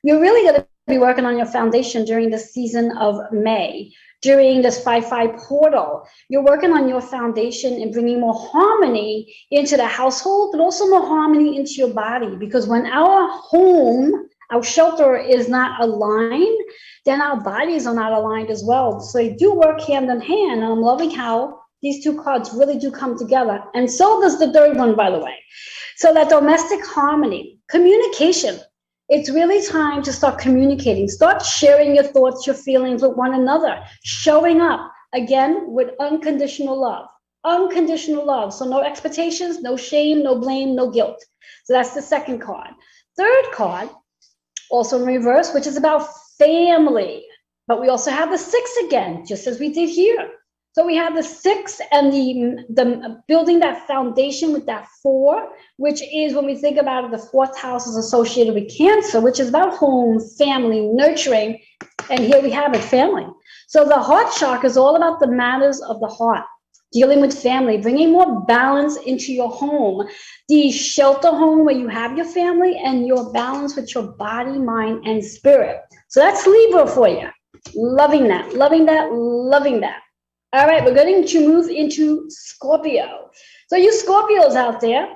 You're really going to be working on your foundation during the season of May, during this 5-5 portal. You're working on your foundation and bringing more harmony into the household, but also more harmony into your body. Because when our home, our shelter is not aligned, then our bodies are not aligned as well. So they do work hand in hand. And I'm loving how these 2 cards really do come together. And so does the third one, by the way. So that domestic harmony, communication. It's really time to start communicating. Start sharing your thoughts, your feelings with one another. Showing up, again, with unconditional love. Unconditional love. So no expectations, no shame, no blame, no guilt. So that's the second card. Third card, also in reverse, which is about family. But we also have the 6 again, just as we did here. So we have the 6 and the building that foundation with that 4, which is, when we think about it, the 4th house is associated with Cancer, which is about home, family, nurturing. And here we have it, family. So the heart chakra is all about the matters of the heart, dealing with family, bringing more balance into your home, the shelter home where you have your family, and your balance with your body, mind, and spirit. So that's Libra for you. Loving that, loving that, loving that. All right, we're going to move into Scorpio. So you Scorpios out there,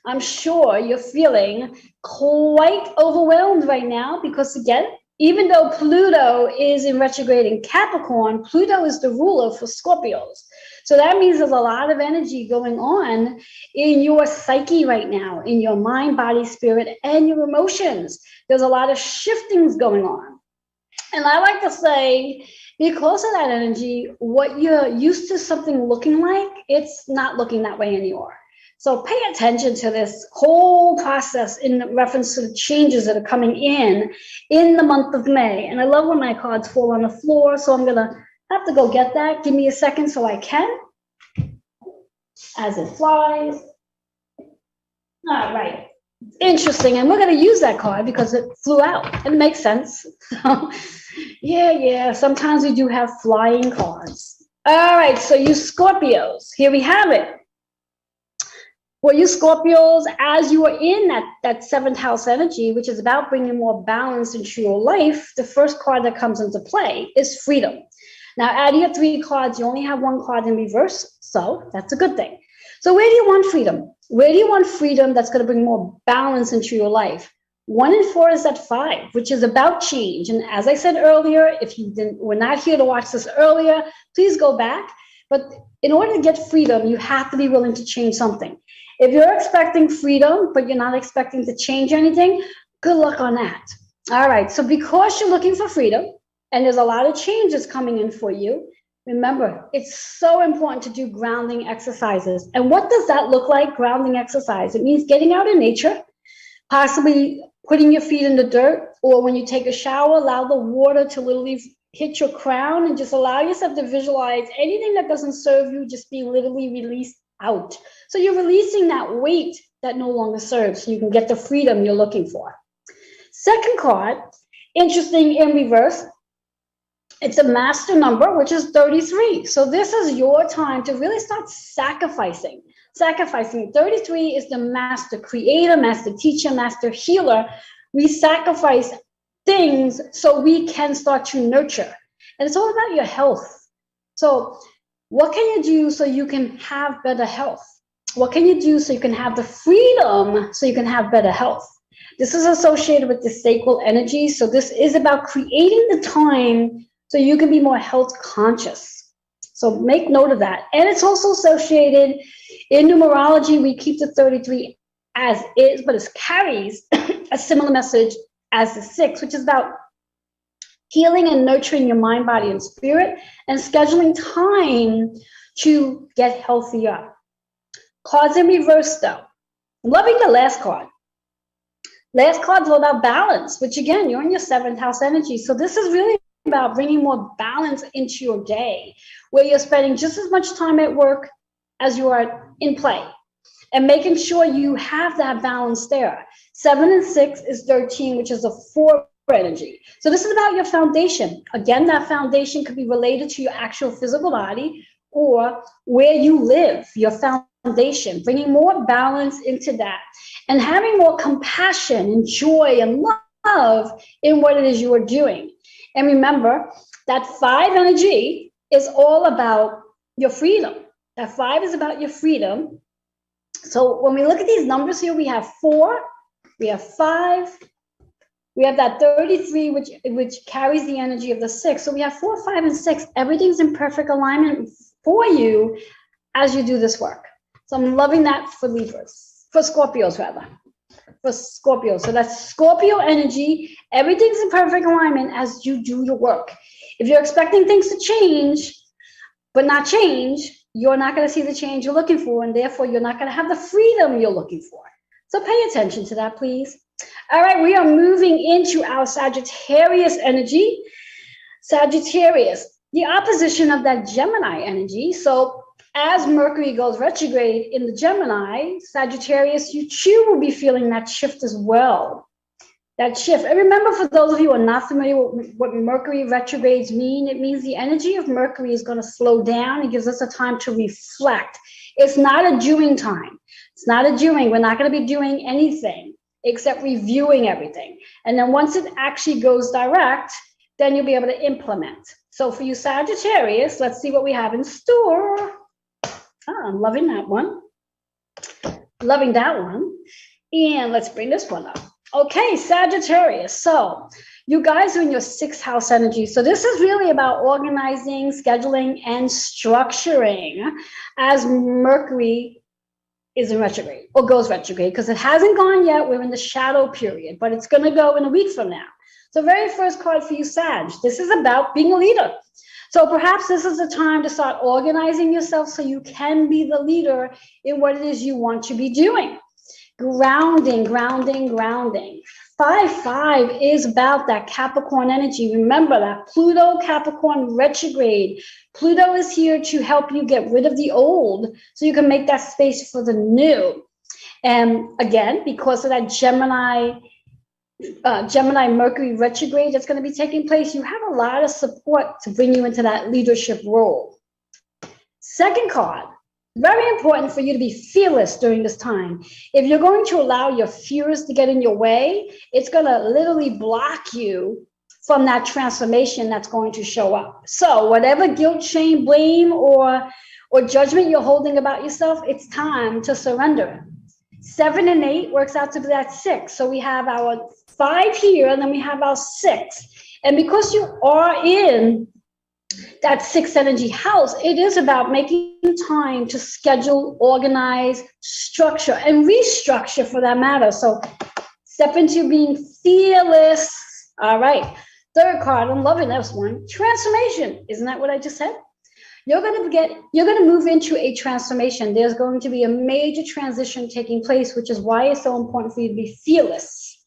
I'm sure you're feeling quite overwhelmed right now because, again, even though Pluto is in retrograde in Capricorn, Pluto is the ruler for Scorpios. So that means there's a lot of energy going on in your psyche right now, in your mind, body, spirit, and your emotions. There's a lot of shiftings going on. And I like to say, because of that energy, what you're used to something looking like, it's not looking that way anymore. So pay attention to this whole process in reference to the changes that are coming in the month of May. And I love when my cards fall on the floor, so I'm gonna have to go get that. Give me a second so I can, as it flies. All right, interesting. And we're gonna use that card because it flew out. It makes sense. So, yeah, sometimes we do have flying cards. All right, so you Scorpios, here we have it. Well, you Scorpios, as you are in that seventh house energy, which is about bringing more balance into your life, the first card that comes into play is freedom. Now, out of your 3 cards, you only have 1 card in reverse, so that's a good thing. So where do you want freedom? Where do you want freedom that's going to bring more balance into your life? 1 and 4 is at 5, which is about change. And as I said earlier, if you were not here to watch this earlier, please go back. But in order to get freedom, you have to be willing to change something. If you're expecting freedom, but you're not expecting to change anything, good luck on that. All right, so because you're looking for freedom, and there's a lot of changes coming in for you, remember, it's so important to do grounding exercises. And what does that look like, grounding exercise? It means getting out in nature, possibly putting your feet in the dirt, or when you take a shower, allow the water to literally hit your crown and just allow yourself to visualize anything that doesn't serve you just being literally released out. So you're releasing that weight that no longer serves so you can get the freedom you're looking for. Second card, interesting in reverse, it's a master number, which is 33. So this is your time to really start sacrificing. 33 is the master creator, master teacher, master healer. We sacrifice things so we can start to nurture. And it's all about your health. So what can you do so you can have better health? What can you do so you can have the freedom so you can have better health? This is associated with the sacral energy. So this is about creating the time so you can be more health conscious. So make note of that. And it's also associated in numerology. We keep the 33 as is, but it carries a similar message as the 6, which is about healing and nurturing your mind, body, and spirit, and scheduling time to get healthier. Cards in reverse, though. I'm loving the last card. Last card's all about balance, which again, you're in your 7th house energy. So this is really about bringing more balance into your day, where you're spending just as much time at work as you are in play, and making sure you have that balance there. 7 and 6 is 13, which is a 4 energy. So this is about your foundation. Again, that foundation could be related to your actual physical body or where you live, your foundation, bringing more balance into that and having more compassion and joy and love in what it is you are doing. And remember, that 5 energy is all about your freedom. That 5 is about your freedom. So when we look at these numbers here, we have 4, we have 5, we have that 33, which carries the energy of the 6. So we have 4, 5, and 6. Everything's in perfect alignment for you as you do this work. So I'm loving that for Libras, for Scorpios rather. For Scorpio. So that's Scorpio energy. Everything's in perfect alignment as you do your work. If you're expecting things to change, but not change, you're not going to see the change you're looking for, and therefore you're not going to have the freedom you're looking for. So pay attention to that, please. All right, we are moving into our Sagittarius energy. Sagittarius, the opposition of that Gemini energy. So as Mercury goes retrograde in the Gemini, Sagittarius, you too will be feeling that shift as well. That shift. And remember, for those of you who are not familiar with what Mercury retrogrades mean, it means the energy of Mercury is going to slow down. It gives us a time to reflect. It's not a doing time. It's not a doing. We're not going to be doing anything except reviewing everything. And then once it actually goes direct, then you'll be able to implement. So for you Sagittarius, let's see what we have in store. I'm loving that one. Loving that one. And let's bring this one up. Okay, Sagittarius. So you guys are in your 6th house energy. So this is really about organizing, scheduling, and structuring as Mercury is in retrograde or goes retrograde, because it hasn't gone yet. We're in the shadow period, but it's going to go in a week from now. So very first card for you, Sag. This is about being a leader. So perhaps this is the time to start organizing yourself so you can be the leader in what it is you want to be doing. Grounding, grounding, grounding. 5-5 is about that Capricorn energy. Remember that Pluto Capricorn retrograde. Pluto is here to help you get rid of the old so you can make that space for the new. And again, because of that Gemini Mercury retrograde that's going to be taking place, you have a lot of support to bring you into that leadership role. Second card, very important for you to be fearless during this time. If you're going to allow your fears to get in your way, it's going to literally block you from that transformation that's going to show up. So whatever guilt, shame, blame, or judgment you're holding about yourself, it's time to surrender. 7 and 8 works out to be that 6. So we have our 5 here, and then we have our 6. And because you are in that 6th energy house, it is about making time to schedule, organize, structure, and restructure for that matter. So step into being fearless. All right. Third card, I'm loving this one. Transformation. Isn't that what I just said? You're going to move into a transformation. There's going to be a major transition taking place, which is why it's so important for you to be fearless.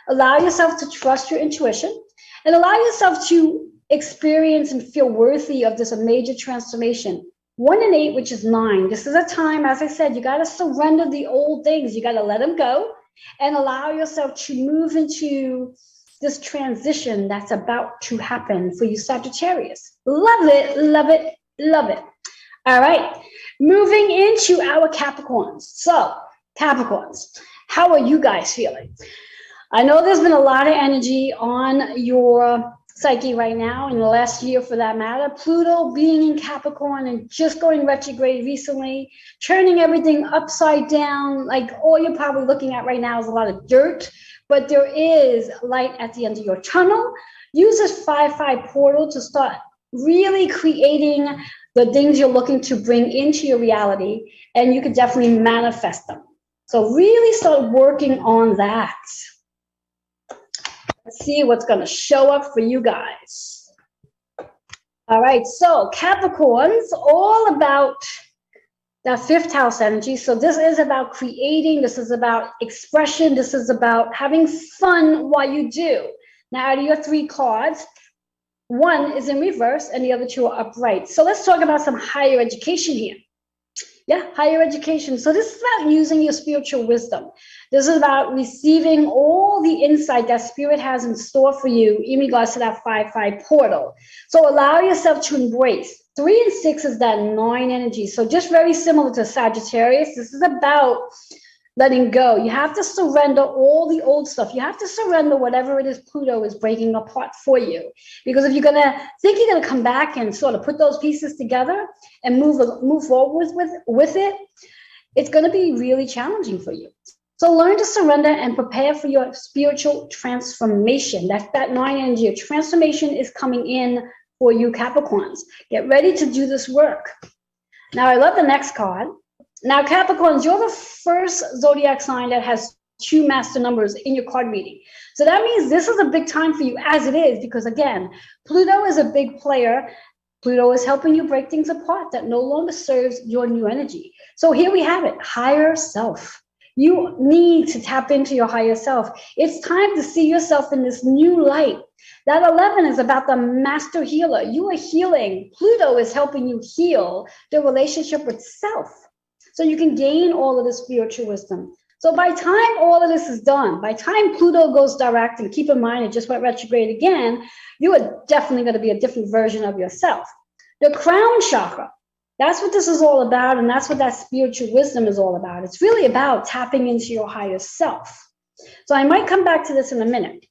Allow yourself to trust your intuition and allow yourself to experience and feel worthy of this major transformation. 1 and 8, which is 9. This is a time, as I said, you got to surrender the old things. You got to let them go and allow yourself to move into this transition that's about to happen for you, Sagittarius. Love it, love it, love it. All right, moving into our Capricorns. So, Capricorns, how are you guys feeling? I know there's been a lot of energy on your psyche right now, in the last year for that matter. Pluto being in Capricorn and just going retrograde recently, turning everything upside down. Like all you're probably looking at right now is a lot of dirt, but there is light at the end of your tunnel. Use this 5-5 portal to start really creating the things you're looking to bring into your reality, and you could definitely manifest them. So really start working on that. Let's see what's going to show up for you guys. All right, so Capricorns, all about that 5th house energy. So this is about creating, this is about expression, this is about having fun while you do. Now, out of your 3 cards, 1 is in reverse and the other 2 are upright. So let's talk about some higher education here. Yeah, higher education. So this is about using your spiritual wisdom. This is about receiving all the insight that Spirit has in store for you in regards to that 5-5 portal. So allow yourself to embrace. 3 and 6 is that 9 energy. So just very similar to Sagittarius, this is about letting go. You have to surrender all the old stuff. You have to surrender whatever it is Pluto is breaking apart for you. Because if you're going to think you're going to come back and sort of put those pieces together and move forward with it, it's going to be really challenging for you. So learn to surrender and prepare for your spiritual transformation. That's that 9 energy. Your transformation is coming in for you, Capricorns. Get ready to do this work. Now, I love the next card. Now, Capricorns, you're the first zodiac sign that has 2 master numbers in your card reading. So that means this is a big time for you, as it is, because again, Pluto is a big player. Pluto is helping you break things apart that no longer serves your new energy. So here we have it, higher self. You need to tap into your higher self. It's time to see yourself in this new light. That 11 is about the master healer. You are healing. Pluto is helping you heal the relationship with self, so you can gain all of the spiritual wisdom. So by time all of this is done, by time Pluto goes direct, and keep in mind it just went retrograde again, you are definitely going to be a different version of yourself. The crown chakra, that's what this is all about, and that's what that spiritual wisdom is all about. It's really about tapping into your higher self. So I might come back to this in a minute.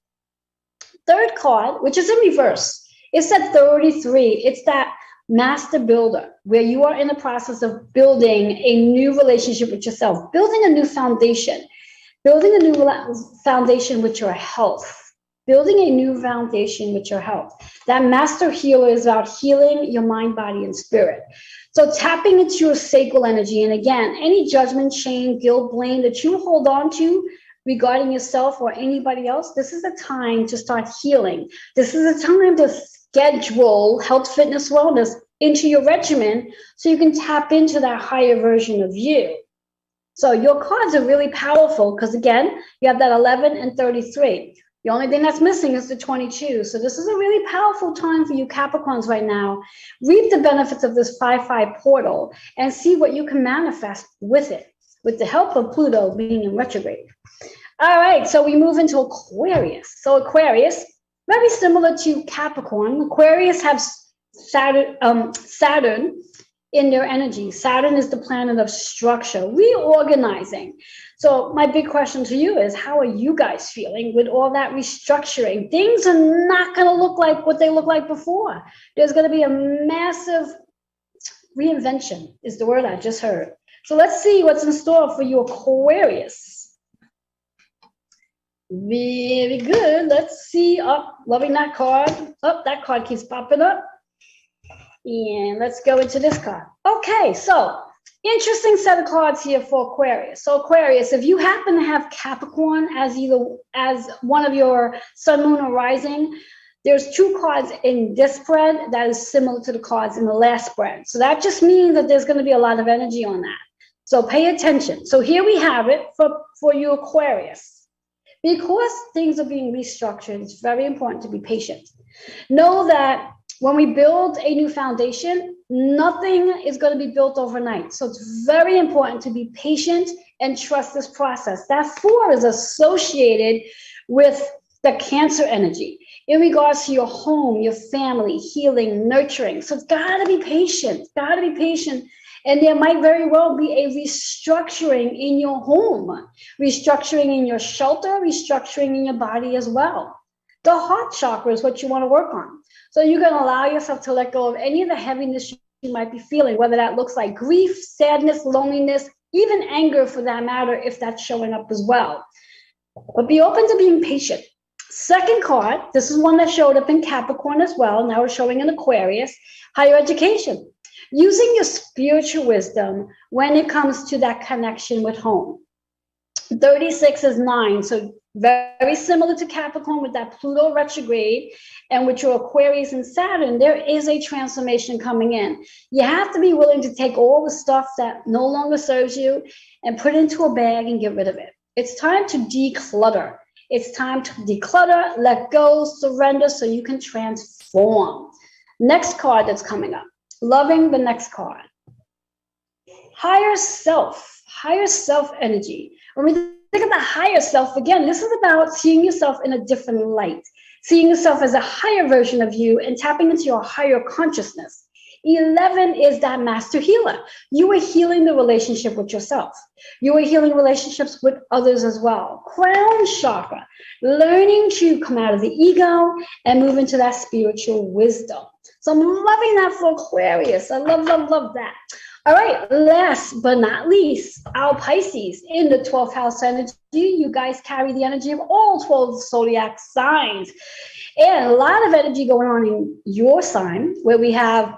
Third card, which is in reverse, it's at 33. It's that master builder, where you are in the process of building a new relationship with yourself, building a new foundation with your health, building a new foundation with your health. That master healer is about healing your mind, body, and spirit. So tapping into your sacral energy. And again, any judgment, shame, guilt, blame that you hold on to regarding yourself or anybody else, this is the time to start healing. This is the time to schedule health, fitness, wellness into your regimen so you can tap into that higher version of you. So your cards are really powerful because, again, you have that 11 and 33. The only thing that's missing is the 22. So this is a really powerful time for you Capricorns right now. Reap the benefits of this 5-5 portal and see what you can manifest with it, with the help of Pluto being in retrograde. All right, so we move into Aquarius. So Aquarius, very similar to Capricorn. Aquarius has Saturn in their energy. Saturn is the planet of structure, reorganizing. So my big question to you is, how are you guys feeling with all that restructuring? Things are not going to look like what they looked like before. There's going to be a massive reinvention, is the word I just heard. So let's see what's in store for you Aquarius. Very good. Let's see. Oh, loving that card. Oh, that card keeps popping up. And let's go into this card. Okay, so interesting set of cards here for Aquarius. So Aquarius, if you happen to have Capricorn as one of your sun, moon, or rising, there's 2 cards in this spread that is similar to the cards in the last spread. So that just means that there's going to be a lot of energy on that. So pay attention. So here we have it for you Aquarius. Because things are being restructured, it's very important to be patient. Know that when we build a new foundation, nothing is going to be built overnight. So it's very important to be patient and trust this process. That 4 is associated with the Cancer energy in regards to your home, your family, healing, nurturing. So it's got to be patient, And there might very well be a restructuring in your home, restructuring in your shelter, restructuring in your body as well. The heart chakra is what you want to work on. So you can allow yourself to let go of any of the heaviness you might be feeling, whether that looks like grief, sadness, loneliness, even anger for that matter, if that's showing up as well. But be open to being patient. Second card, this is one that showed up in Capricorn as well. Now we're showing in Aquarius, higher education. Using your spiritual wisdom when it comes to that connection with home. 36 is 9, so very similar to Capricorn with that Pluto retrograde, and with your Aquarius and Saturn, there is a transformation coming in. You have to be willing to take all the stuff that no longer serves you and put it into a bag and get rid of it. It's time to declutter. It's time to declutter, let go, surrender, so you can transform. Next card that's coming up. Loving the next card. Higher self energy. When we think of the higher self, again, this is about seeing yourself in a different light, seeing yourself as a higher version of you and tapping into your higher consciousness. 11 is that master healer. You are healing the relationship with yourself. You are healing relationships with others as well. Crown chakra, learning to come out of the ego and move into that spiritual wisdom. So I'm loving that for Aquarius. I love that. All right, last but not least, our Pisces in the 12th house energy. You guys carry the energy of all 12 zodiac signs. And a lot of energy going on in your sign, where we have,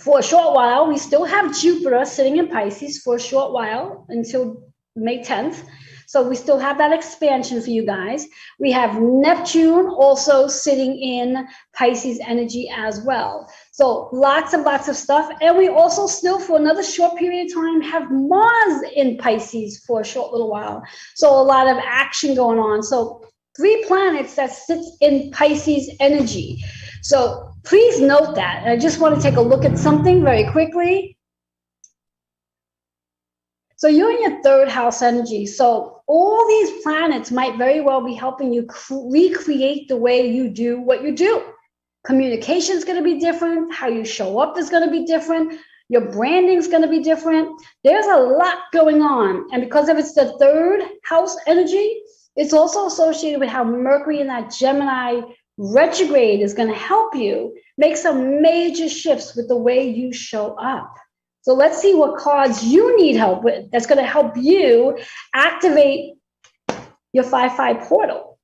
for a short while, we still have Jupiter sitting in Pisces for a short while until May 10th. So we still have that expansion for you guys. We have Neptune also sitting in Pisces energy as well. So lots of stuff. And we also still, for another short period of time, have Mars in Pisces for a short little while. So a lot of action going on. So 3 planets that sits in Pisces energy. So please note that. I just want to take a look at something very quickly. So you're in your 3rd house energy. So all these planets might very well be helping you recreate the way you do what you do. Communication is going to be different. How you show up is going to be different. Your branding is going to be different. There's a lot going on. And because if it's the 3rd house energy, it's also associated with how Mercury in that Gemini retrograde is going to help you make some major shifts with the way you show up. So let's see what cards you need help with that's going to help you activate your 5-5 portal.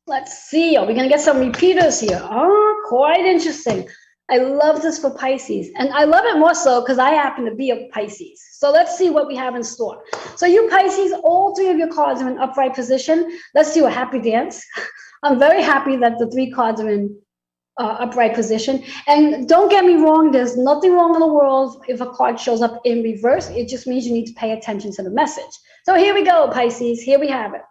Let's see. Are we going to get some repeaters here? Oh, quite interesting. I love this for Pisces. And I love it more so because I happen to be a Pisces. So let's see what we have in store. So you Pisces, all 3 of your cards are in upright position. Let's do a happy dance. I'm very happy that the 3 cards are in upright position. And don't get me wrong, there's nothing wrong in the world if a card shows up in reverse. It just means you need to pay attention to the message. So here we go, Pisces. Here we have it.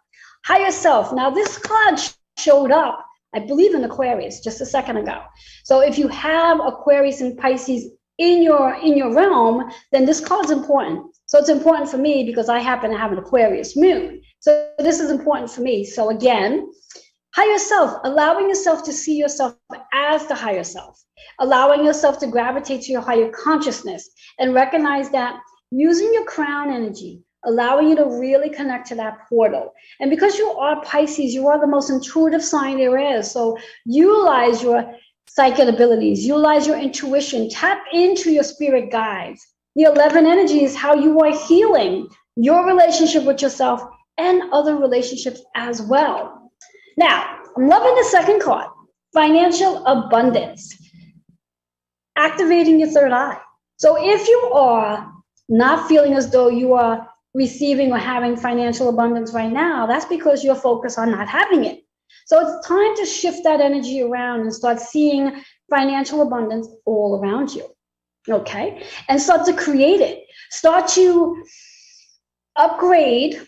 Higher self. Now this card showed up, I believe, in Aquarius just a second ago. So if you have Aquarius and Pisces in your realm, then this card's important. So it's important for me because I happen to have an Aquarius moon. So this is important for me. So again, higher self, allowing yourself to see yourself as the higher self, allowing yourself to gravitate to your higher consciousness and recognize that using your crown energy, allowing you to really connect to that portal. And because you are Pisces, you are the most intuitive sign there is. So utilize your psychic abilities, utilize your intuition, tap into your spirit guides. The 11 energy is how you are healing your relationship with yourself and other relationships as well. Now, I'm loving the second card, financial abundance, activating your third eye. So if you are not feeling as though you are receiving or having financial abundance right now, that's because you're focused on not having it. So it's time to shift that energy around and start seeing financial abundance all around you, okay? And start to create it. Start to upgrade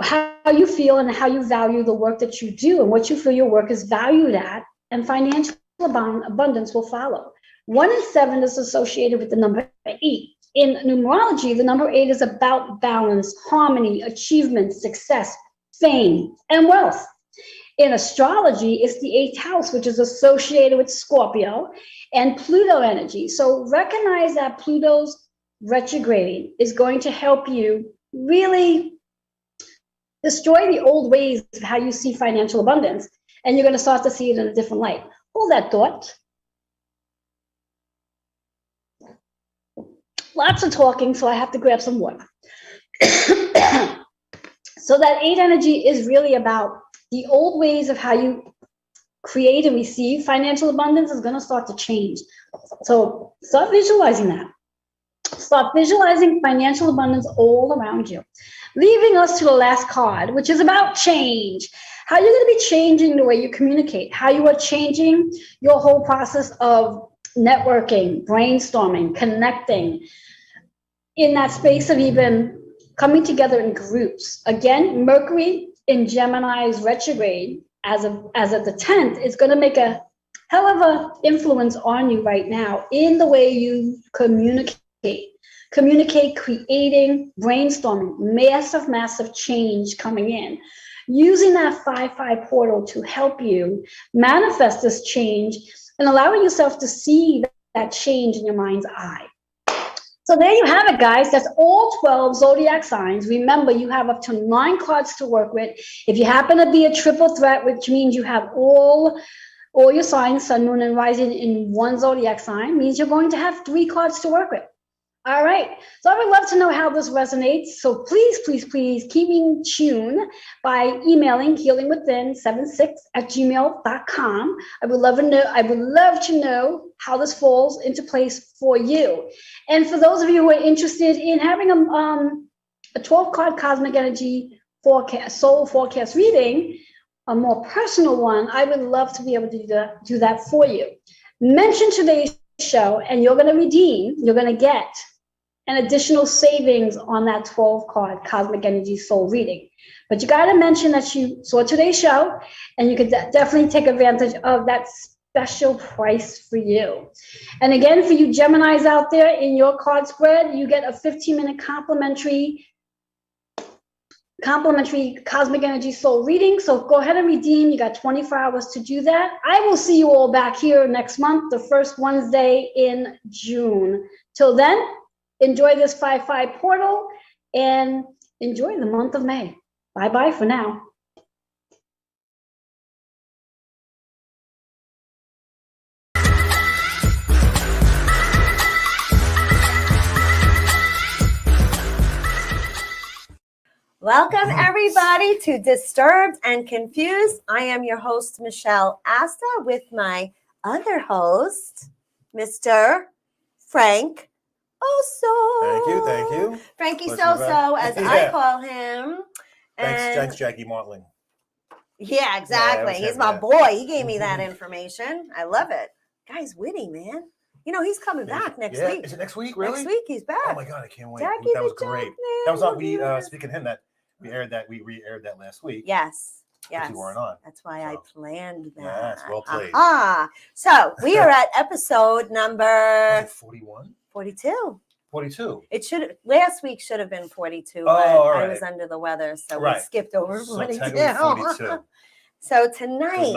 how you feel and how you value the work that you do and what you feel your work is valued at, and financial abundance will follow. 1 and 7 is associated with the number 8. In numerology, the number 8 is about balance, harmony, achievement, success, fame, and wealth. In astrology, it's the 8th house, which is associated with Scorpio and Pluto energy. So recognize that Pluto's retrograde is going to help you really destroy the old ways of how you see financial abundance, and you're going to start to see it in a different light. Hold that thought. Lots of talking, so I have to grab some water. So that 8 energy is really about the old ways of how you create and receive financial abundance is going to start to change. So start visualizing that. Start visualizing financial abundance all around you. Leaving us to the last card, which is about change. How you're going to be changing the way you communicate, how you are changing your whole process of networking, brainstorming, connecting, in that space of even coming together in groups. Again, Mercury in Gemini's retrograde as of the 10th is going to make a hell of an influence on you right now in the way you communicate, creating, brainstorming, massive change coming in. Using that 5-5 portal to help you manifest this change and allowing yourself to see that change in your mind's eye. So there you have it, guys. That's all 12 zodiac signs. Remember, you have up to 9 cards to work with. If you happen to be a triple threat, which means you have all your signs, sun, moon, and rising in one zodiac sign, means you're going to have 3 cards to work with. All right. So I would love to know how this resonates. So please keep in tune by emailing healingwithin76@gmail.com. I would love to know how this falls into place for you. And for those of you who are interested in having a 12-card cosmic energy forecast, soul forecast reading, a more personal one, I would love to be able to do that for you. Mention today's show and you're going to get an additional savings on that 12-card cosmic energy soul reading. But you got to mention that you saw today's show, and you could definitely take advantage of that special price for you. And again, for you Geminis out there, in your card spread, you get a 15-minute complimentary cosmic energy soul reading. So go ahead and redeem. You got 24 hours to do that. I will see you all back here next month, the first Wednesday in June. Till then, enjoy this 5-5 portal and enjoy the month of May. Bye-bye for now. Welcome, everybody, to Disturbed and Confused. I am your host, Michelle Asta, with my other host, Mr. Frank Oso. Thank you. Frankie Soso, as I call him. Thanks, Jackie Martling. Yeah, exactly. was He's him, my yeah. boy. He gave me that information. I love it. Guy's witty, man. You know, he's coming back next week. Is it next week? Really? Next week, he's back. Oh my God, I can't wait. Jackie that was the great. Joke, That was man. on. We speaking of him, that we re-aired that last week. Yes. Yes. You weren't on. That's why I planned that. Yes, well played. So we are at episode number 41? 42. 42. Last week should have been 42, but I was under the weather, so we skipped over 42. So 42. So tonight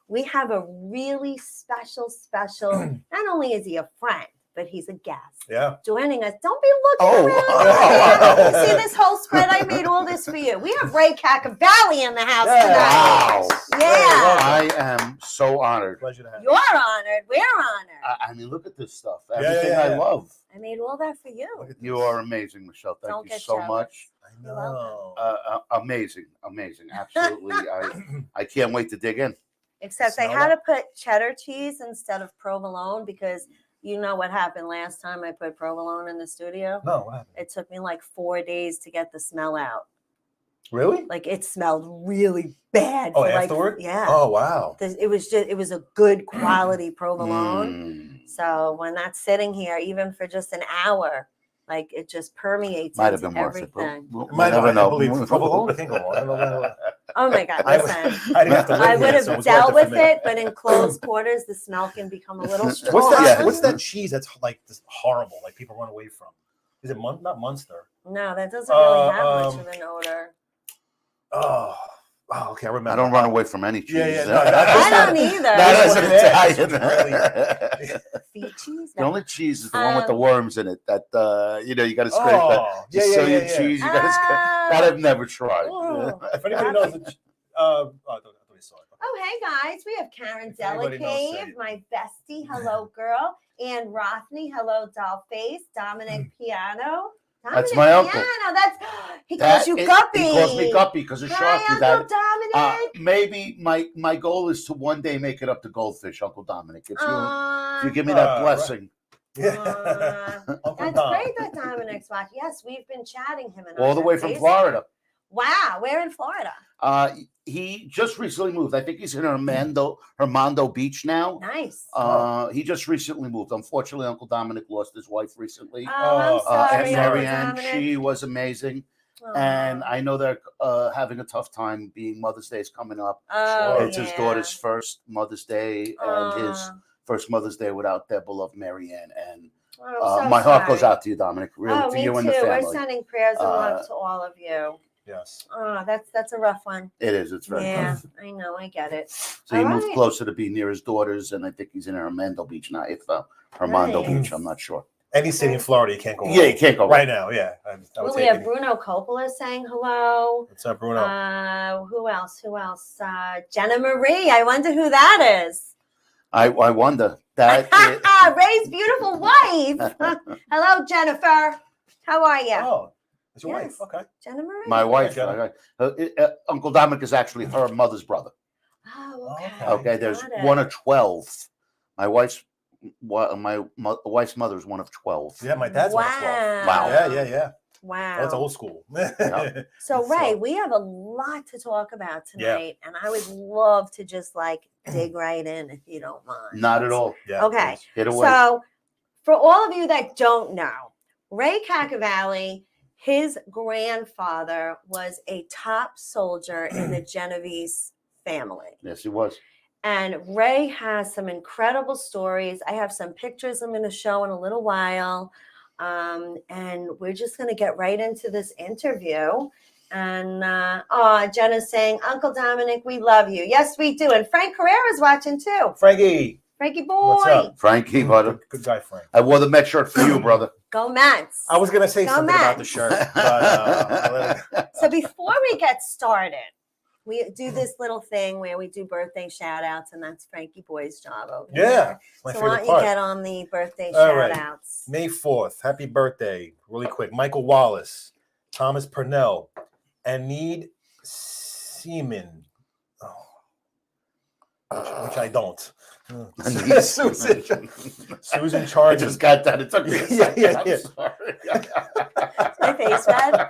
we have a really special. Not only is he a friend, but he's a guest. Yeah. Joining us. Don't be looking around. You see this whole spread? I made all this for you. We have Ray Capricorns in the house tonight. Wow. Yeah. I am so honored. Pleasure to have you. You're honored. We're honored. I mean, look at this stuff. Everything I love. I made all that for you. You are amazing, Michelle. Thank you so much. I know. Amazing. Absolutely. I can't wait to dig in. Except I had to put cheddar cheese instead of provolone because you know what happened last time I put provolone in the studio? No, what happened? It took me like 4 days to get the smell out. Really? Like it smelled really bad. Oh, afterward? Yeah. Oh, wow. It was a good quality provolone. So when that's sitting here, even for just an hour, like it just permeates Might have into been worth it. everything. Might never know. Provolone can't go wrong. Oh my God! Listen, I would have dealt with it, but in close quarters, the smell can become a little strong. What's that cheese that's like this horrible? Like people run away from? Is it not Munster? No, that doesn't really have much of an odor. Oh, okay. I remember. I don't run away from any cheese. Yeah. No, I don't either. That is an Italian. Feet cheese. The only cheese is the one with the worms in it. That you got to scrape that Sicilian cheese. You got to scrape. That I've never tried. If anybody knows it, I thought we saw it. Oh, hey guys, we have Karen Delicave, my bestie. Hello, girl. Ann Rothney. Hello, Dollface. Dominic Piano. That's my uncle. He calls you Guppy. He calls me Guppy because of Sharkey. Uncle Dominic. Maybe my goal is to one day make it up to Goldfish, Uncle Dominic. If you give me that blessing. Right. That's great that Dominic's watching. Yes, we've been chatting him all the way from Florida. Wow, where in Florida? He just recently moved. I think he's in Hermondo Beach now. Nice. He just recently moved. Unfortunately, Uncle Dominic lost his wife recently. Oh, I'm sorry, and Marianne, she was amazing. Oh. And I know they're having a tough time being Mother's Day is coming up. It's his daughter's first Mother's Day and his first Mother's Day without their beloved Marianne. And my heart goes out to you, Dominic. Really, to you and the family. We're sending prayers and love to all of you. Yes. Oh, that's a rough one. It is. It's very tough. I know. I get it. So he moved closer to be near his daughters, and I think he's in Armando Beach now. If Armando Beach, I'm not sure. Any city in Florida, you can't go. Yeah, you can't go right now. Yeah. We have Bruno Coppola saying hello. What's up, Bruno? Who else? Jenna Marie. I wonder who that is. I wonder. That Ray's beautiful wife. Hello, Jennifer. How are you? Oh. It's your wife, okay. Jenna Marie. My wife. Uncle Dominic is actually her mother's brother. Oh, okay. Okay, there's one of 12. My wife's mother is one of 12. Yeah, my dad's one of 12. Wow. Yeah. Wow. That's old school. So, Ray, we have a lot to talk about tonight, and I would love to just dig right in if you don't mind. Not at all. Yeah, okay. Get away. So, for all of you that don't know, Ray Cacavalli, his grandfather was a top soldier in the Genovese family. Yes, he was. And Ray has some incredible stories. I have some pictures I'm going to show in a little while. And we're just going to get right into this interview. And Jenna's saying, Uncle Dominic, we love you. Yes, we do. And Frank Carrera's watching too. Frankie boy. What's up? Frankie, brother. Good guy, Frank. I wore the Met shirt for you, brother. Go Mets. I was going to say something about the shirt. But, So before we get started, we do this little thing where we do birthday shout outs, and that's Frankie Boy's job over here. My so favorite why don't part. you get on the birthday All shout right. outs? May 4th. Happy birthday. Really quick. Michael Wallace, Thomas Purnell, Anid Seaman. Which I don't. Susan Charges. I just got that. It took me a second. Yeah. I'm sorry. My face red.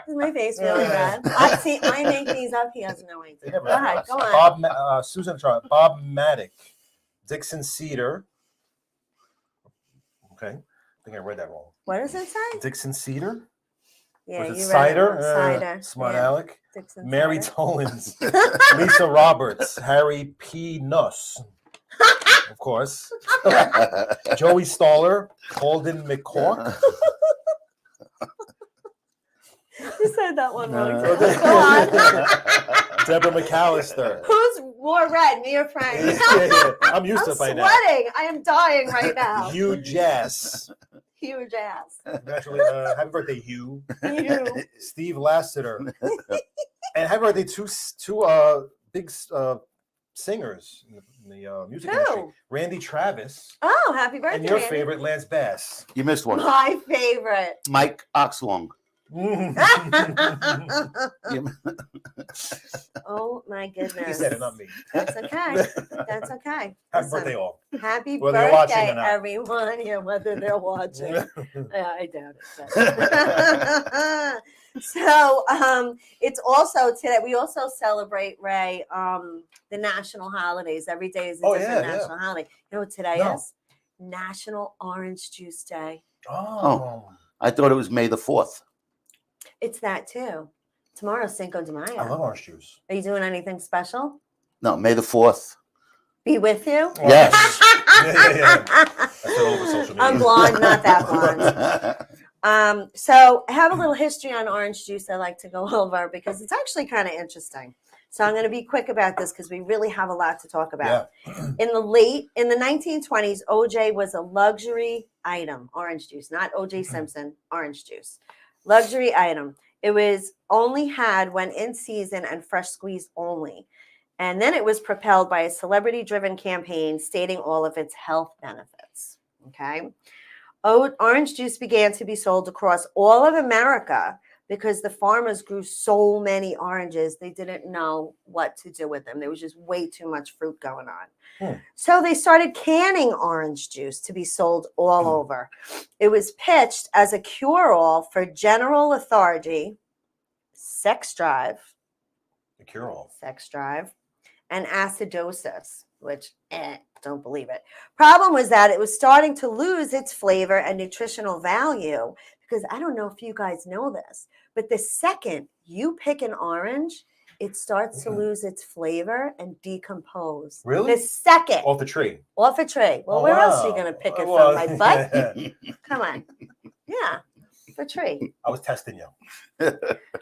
Is my face really red? I make these up. He has no idea. Yeah, Go ahead. Go on. Susan Trot, Bob Maddock, Dixon Cedar. Okay, I think I read that wrong. What does it say? Dixon Cedar. Yeah, Was it you cider? read it wrong. Cider. Smart Yeah. Alec. Dixon Mary cider. Tollins, Lisa Roberts, Harry P. Nuss, of course. Joey Staller, Holden McCork. You said that one wrong. Go on. Deborah McAllister. Who's more red, me or Frank? I'm used to it by now. sweating. I am dying right now. Hugh Jass. Huge ass. Congratulations. Happy birthday, Hugh. Steve Lassiter. And happy birthday to two big singers in the music industry. Randy Travis. Oh, happy birthday. And your Randy. favorite, Lance Bass. You missed one. My favorite. Mike Oxlong. Oh my goodness. He said it, not me. That's okay. That's okay. Happy birthday, all. Happy Whether they're watching birthday, or not. everyone. Yeah, whether they're watching. I doubt it. So it's also today. We also celebrate, Ray, the national holidays. Every day is a different national holiday. You know what today is? National Orange Juice Day. Oh. I thought it was May the 4th. It's that too. Tomorrow's Cinco de Mayo. I love orange juice. Are you doing anything special? No, May the 4th. Be with you? Yes. Yeah. That's all over social media. I'm blonde, not that blonde. So I have a little history on orange juice I like to go over because it's actually kind of interesting. So I'm going to be quick about this because we really have a lot to talk about. Yeah. In the 1920s, OJ was a luxury item, orange juice, not OJ Simpson, orange juice. Luxury item. It was only had when in season and fresh squeezed only. And then it was propelled by a celebrity-driven campaign stating all of its health benefits. Okay. Orange juice began to be sold across all of America because the farmers grew so many oranges, they didn't know what to do with them. There was just way too much fruit going on. So they started canning orange juice to be sold all over. It was pitched as a cure-all for general lethargy, sex drive, and acidosis, which don't believe it. Problem was that it was starting to lose its flavor and nutritional value because I don't know if you guys know this, but the second you pick an orange, it starts to lose its flavor and decompose. Really? The second. Off the tree. Off a tree. Well, where else are you going to pick it from? My butt? Come on. Yeah, the tree. I was testing you.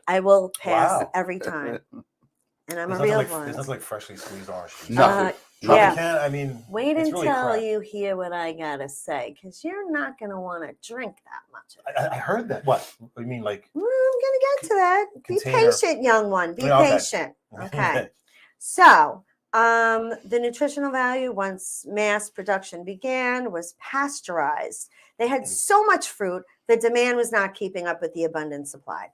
I will pass every time. And I'm a real one. There's nothing like freshly squeezed orange juice. Nothing. Yeah. I mean, wait it's until really you hear what I gotta say, because you're not gonna want to drink that much. I heard that. What? You mean like? Well, I'm gonna get to that. Container. Be patient, young one. Be patient. Okay. So, the nutritional value, once mass production began, was pasteurized. They had so much fruit, the demand was not keeping up with the abundant supply.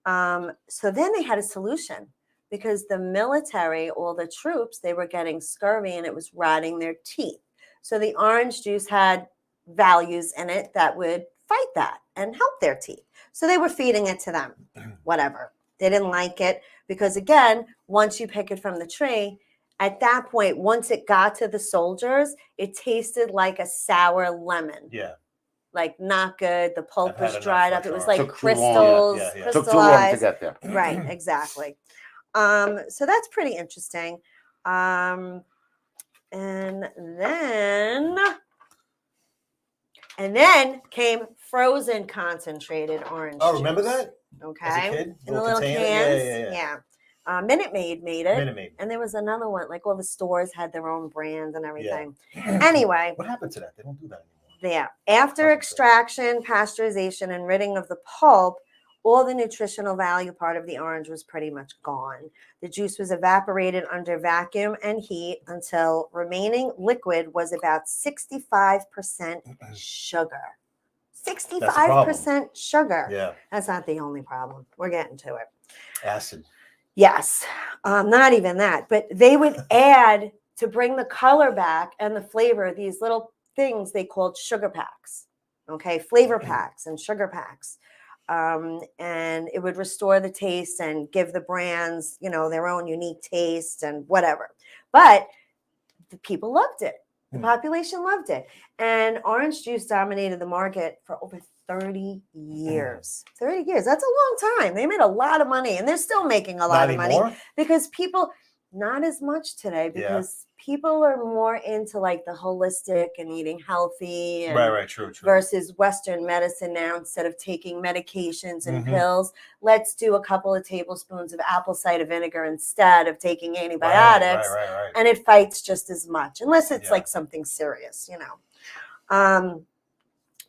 So then they had a solution. Because the military, all the troops, they were getting scurvy and it was rotting their teeth. So the orange juice had values in it that would fight that and help their teeth. So they were feeding it to them, whatever. They didn't like it because, again, once you pick it from the tree, at that point, once it got to the soldiers, it tasted like a sour lemon. Yeah. Like not good. The pulp was dried up. It was like Took too long. crystals. Yeah. Took too long to get there. Right, exactly. So that's pretty interesting. And then came frozen concentrated orange Oh, juice. remember that? Okay. As a kid? In the little cans. Yeah. Minute Maid made it. Minute Maid. And there was another one, like all the stores had their own brands and everything. Yeah. Anyway. What happened to that? They don't do that anymore. Yeah. After extraction, pasteurization, and ridding of the pulp, all the nutritional value part of the orange was pretty much gone. The juice was evaporated under vacuum and heat until remaining liquid was about 65% sugar. 65% sugar. Yeah. That's not the only problem. We're getting to it. Acid. Yes. Not even that. But they would add, to bring the color back and the flavor, these little things they called sugar packs. Okay. Flavor packs and sugar packs. and it would restore the taste and give the brands, their own unique taste and whatever. But the people loved it. The population loved it. And orange juice dominated the market for over 30 years. 30 years. That's a long time. They made a lot of money, and they're still making a lot of money because people, not as much today, because people are more into like the holistic and eating healthy and right, true. Versus Western medicine now. Instead of taking medications and pills, let's do a couple of tablespoons of apple cider vinegar instead of taking antibiotics. Right. And it fights just as much, unless it's like something serious,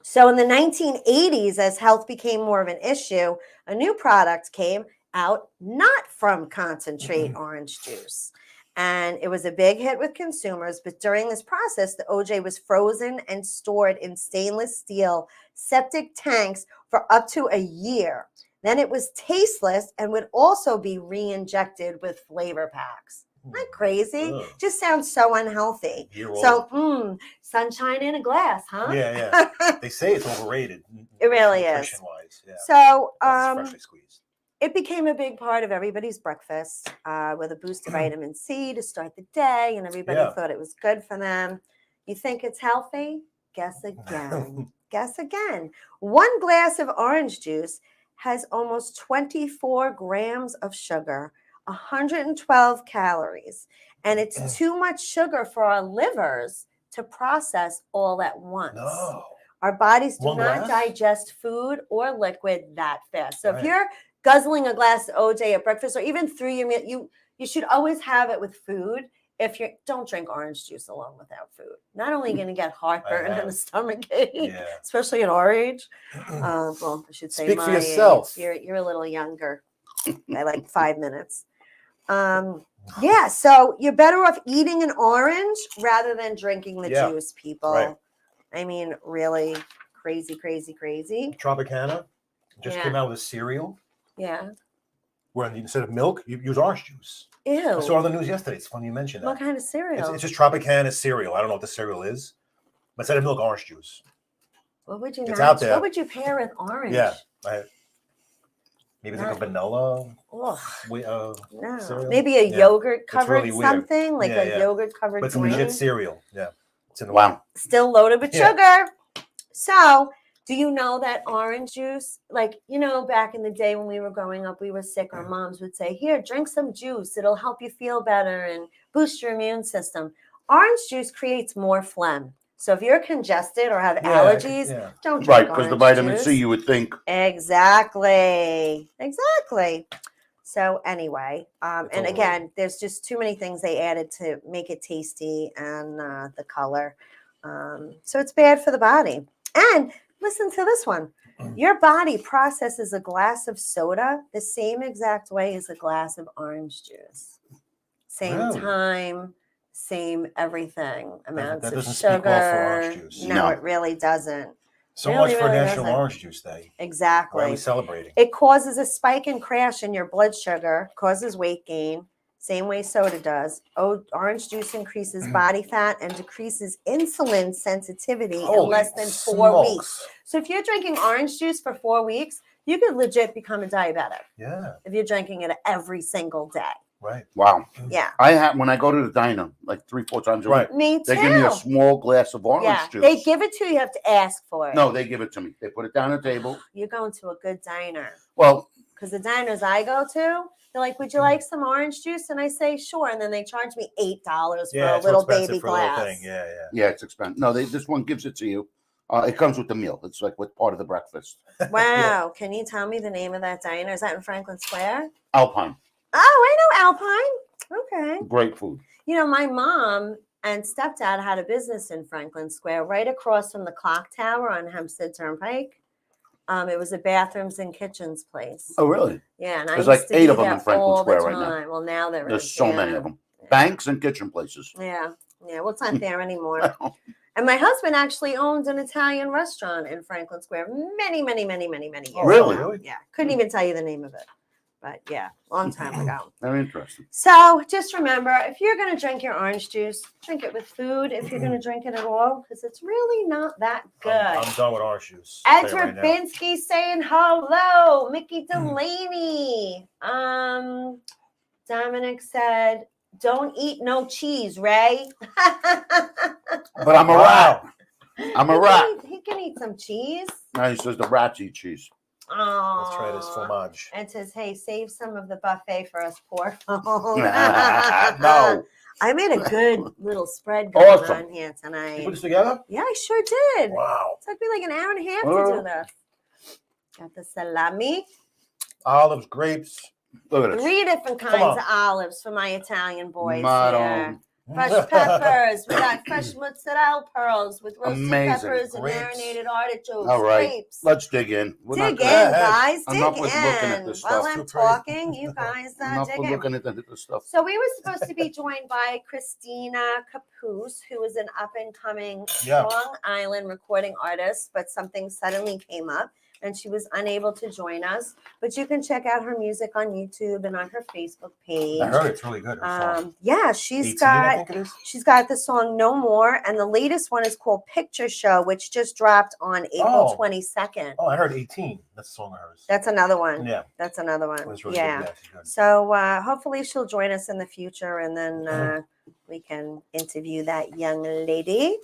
So in the 1980s, as health became more of an issue, a new product came out, not from concentrate orange juice. And it was a big hit with consumers. But during this process, the OJ was frozen and stored in stainless steel septic tanks for up to a year. Then it was tasteless and would also be re-injected with flavor packs. Isn't that crazy? Ugh. Just sounds so unhealthy. So, sunshine in a glass, huh? Yeah. They say it's overrated. It really is. Nutrition-wise, yeah. So, freshly squeezed. it became a big part of everybody's breakfast with a boost of vitamin C to start the day, and everybody thought it was good for them. You think it's healthy? Guess again. Guess again. 1 glass of orange juice has almost 24 grams of sugar, 112 calories, and it's too much sugar for our livers to process all at once. No. Our bodies do 1 not glass? digest food or liquid that fast. So if you're guzzling a glass of OJ at breakfast or even through your meal, you should always have it with food. If you don't drink orange juice alone without food, not only going to get heartburn and a stomach ache, especially at our age. Well, I should say Speak my for yourself. age. You're a little younger by like 5 minutes. So you're better off eating an orange rather than drinking the juice, people. Right. I mean, really crazy. Tropicana just came out with a cereal. Yeah. Where instead of milk, you use orange juice. Ew. I saw on the news yesterday. It's funny you mentioned that. What kind of cereal? It's just Tropicana cereal. I don't know what the cereal is. But instead of milk, orange juice. What would you out there. What would you pair with orange? Yeah. Maybe it's like a vanilla cereal. Maybe a yogurt covered really something, like a yogurt covered But it's a legit cereal. Yeah. It's in the Still loaded with sugar. So, do you know that orange juice, like, back in the day when we were growing up, we were sick, our moms would say, here, drink some juice. It'll help you feel better and boost your immune system. Orange juice creates more phlegm. So if you're congested or have allergies, don't drink Right, because the vitamin juice. C, you would think. Exactly. So anyway, and again, there's just too many things they added to make it tasty and the color. So it's bad for the body. And listen to this one. Your body processes a glass of soda the same exact way as a glass of orange juice. Same time, same everything. Amounts of sugar. Speak well for orange juice. No, it really doesn't. So much for National Orange Juice Day. Exactly. Why are we celebrating? It causes a spike and crash in your blood sugar, causes weight gain, same way soda does. Orange juice increases body fat and decreases insulin sensitivity in less than 4 weeks. So if you're drinking orange juice for 4 weeks, you could legit become a diabetic. Yeah. If you're drinking it every single day. Right. Wow. Yeah. When I go to the diner like 3-4 times a week. Me too. They give me a small glass of orange juice. They give it to you. You have to ask for it. No, they give it to me. They put it down on the table. You're going to a good diner. Well, because the diners I go to, they're like, would you like some orange juice? And I say, sure. And then they charge me $8 for a little baby glass. Little thing. Yeah, it's expensive. No, this one gives it to you. It comes with the meal. It's like with part of the breakfast. Wow. Can you tell me the name of that diner? Is that in Franklin Square? Alpine. Oh, I know Alpine. Okay. Great food. My mom and stepdad had a business in Franklin Square right across from the clock tower on Hempstead Turnpike. It was a bathrooms and kitchens place. Oh, really? Yeah. And there's like 8 of them in Franklin Square right now. Well, now there's so many of them. Banks and kitchen places. Yeah. Well, it's not there anymore. And my husband actually owned an Italian restaurant in Franklin Square many years Really? ago. Yeah. Couldn't even tell you the name of it. But yeah, long time ago. Very interesting. So just remember, if you're going to drink your orange juice, drink it with food. If you're going to drink it at all, because it's really not that good. I'm done with orange juice. Ed Rabinski saying hello. Mickey Delaney. Dominic said, "Don't eat no cheese, Ray." But I'm a rat. I'm a rat. He can eat some cheese. No, he says the rats eat cheese. Oh, let's try this fromage. And says, "Hey, save some of the buffet for us poor folks." No. I made a good little spread going on here tonight. You put this together? Yeah, I sure did. Wow. It took me like an hour and a half to do this. Got the salami. Olives, grapes. Look at this. 3 different kinds of olives for my Italian boys Madam. here. Fresh peppers. We got fresh mozzarella pearls with roasted Amazing. peppers and Grapes. marinated artichokes. All right. Grapes. Let's dig in. We're Dig in, not gonna- guys. I'm Dig not with looking at in. this While stuff. I'm Too pretty. talking, you guys I'm not dig for in. looking at this stuff. So we were supposed to be joined by Christina Capoose, who is an up-and-coming Yeah. Long Island recording artist, but something suddenly came up and she was unable to join us. But you can check out her music on YouTube and on her Facebook page. I heard it's really good. Her song. Yeah, she's 18, I got think it is. she's got the song No More, and the latest one is called Picture Show, which just dropped on April 22nd. Oh, I heard 18. That's the song of hers. That's another one. Yeah. That's another one. That's really Yeah. good. Yeah, she's good. So hopefully she'll join us in the future, and then we can interview that young lady.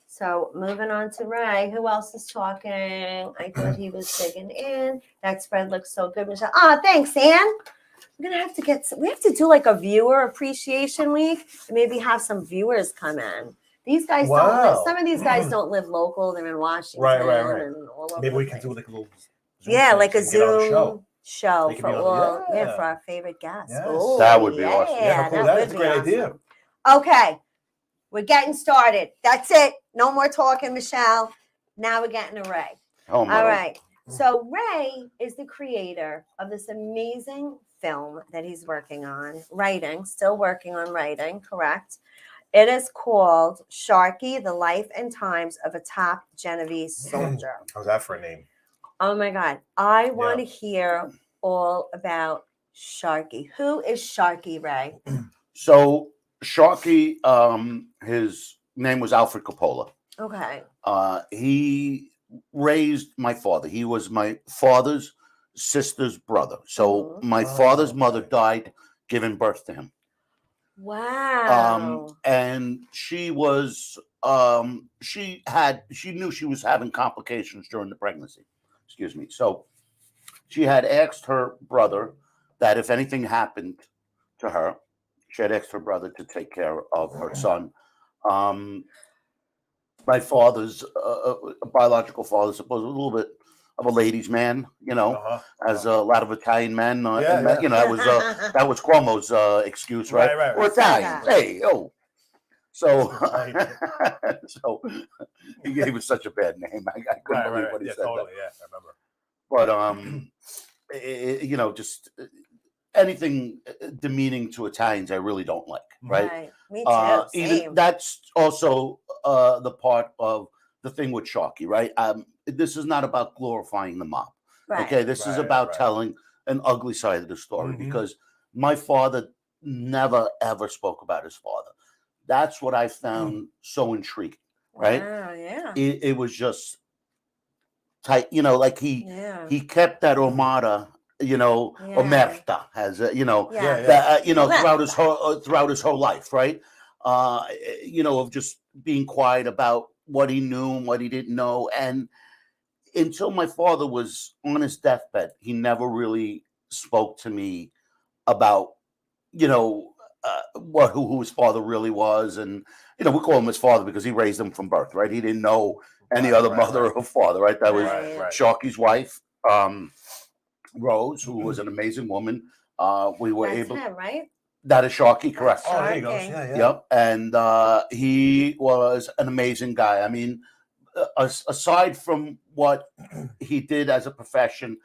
So moving on to Ray. Who else is talking? I thought he was digging in. That spread looks so good, Michelle. Oh, thanks, Ann. We're gonna have to we have to do like a viewer appreciation week and maybe have some viewers come in. These guys don't live, some of these guys don't live local, they're in Washington. Right. And all over Maybe we the can place. do like a little like a thing, get on the Zoom show They could for be on all, the- for our favorite guests. Yes. Oh, That would be awesome. Yeah, cool. that That's a would great be idea. awesome. Okay, we're getting started. That's it. No more talking, Michelle. Now we're getting to Ray. Oh, my All God. right. So Ray is the creator of this amazing film that he's working on, still working on writing, correct? It is called Sharkey, The Life and Times of a Top Genovese Soldier. How's that for a name? Oh my God. I want to hear all about Sharkey. Who is Sharky Ray? So Sharky, his name was Alfred Coppola. Okay. He raised my father. He was my father's sister's brother. So my father's mother died giving birth to him. Wow. And she was she knew she was having complications during the pregnancy. Excuse me. So she had asked her brother that if anything happened to her, she had asked her brother to take care of her son. My father's biological father, supposedly a little bit of a ladies' man, as a lot of Italian men. That was Cuomo's excuse, right? Right. We're Italian. Hey, oh. So, so he gave it such a bad name. I couldn't believe what he said. Totally. Yeah, I remember. But just anything demeaning to Italians, I really don't like. Right. Me too. Even that's also the part of the thing with Sharky, right? This is not about glorifying the mob. Right. Okay, this is about telling an ugly side of the story because my father never ever spoke about his father. That's what I found so intriguing, right? Wow, yeah. It was just tight, like he kept that Omada, Omerta has throughout his whole life, right? Of just being quiet about what he knew and what he didn't know. And until my father was on his deathbed, he never really spoke to me about, who his father really was. And, we call him his father because he raised him from birth, right? He didn't know any other mother or father, right? That was Sharky's wife, Rose, who was an amazing woman. We were That's able him, right? That is Sharky, correct. Oh, there you go. Yeah. Yep. And he was an amazing guy. I mean, aside from what he did as a profession,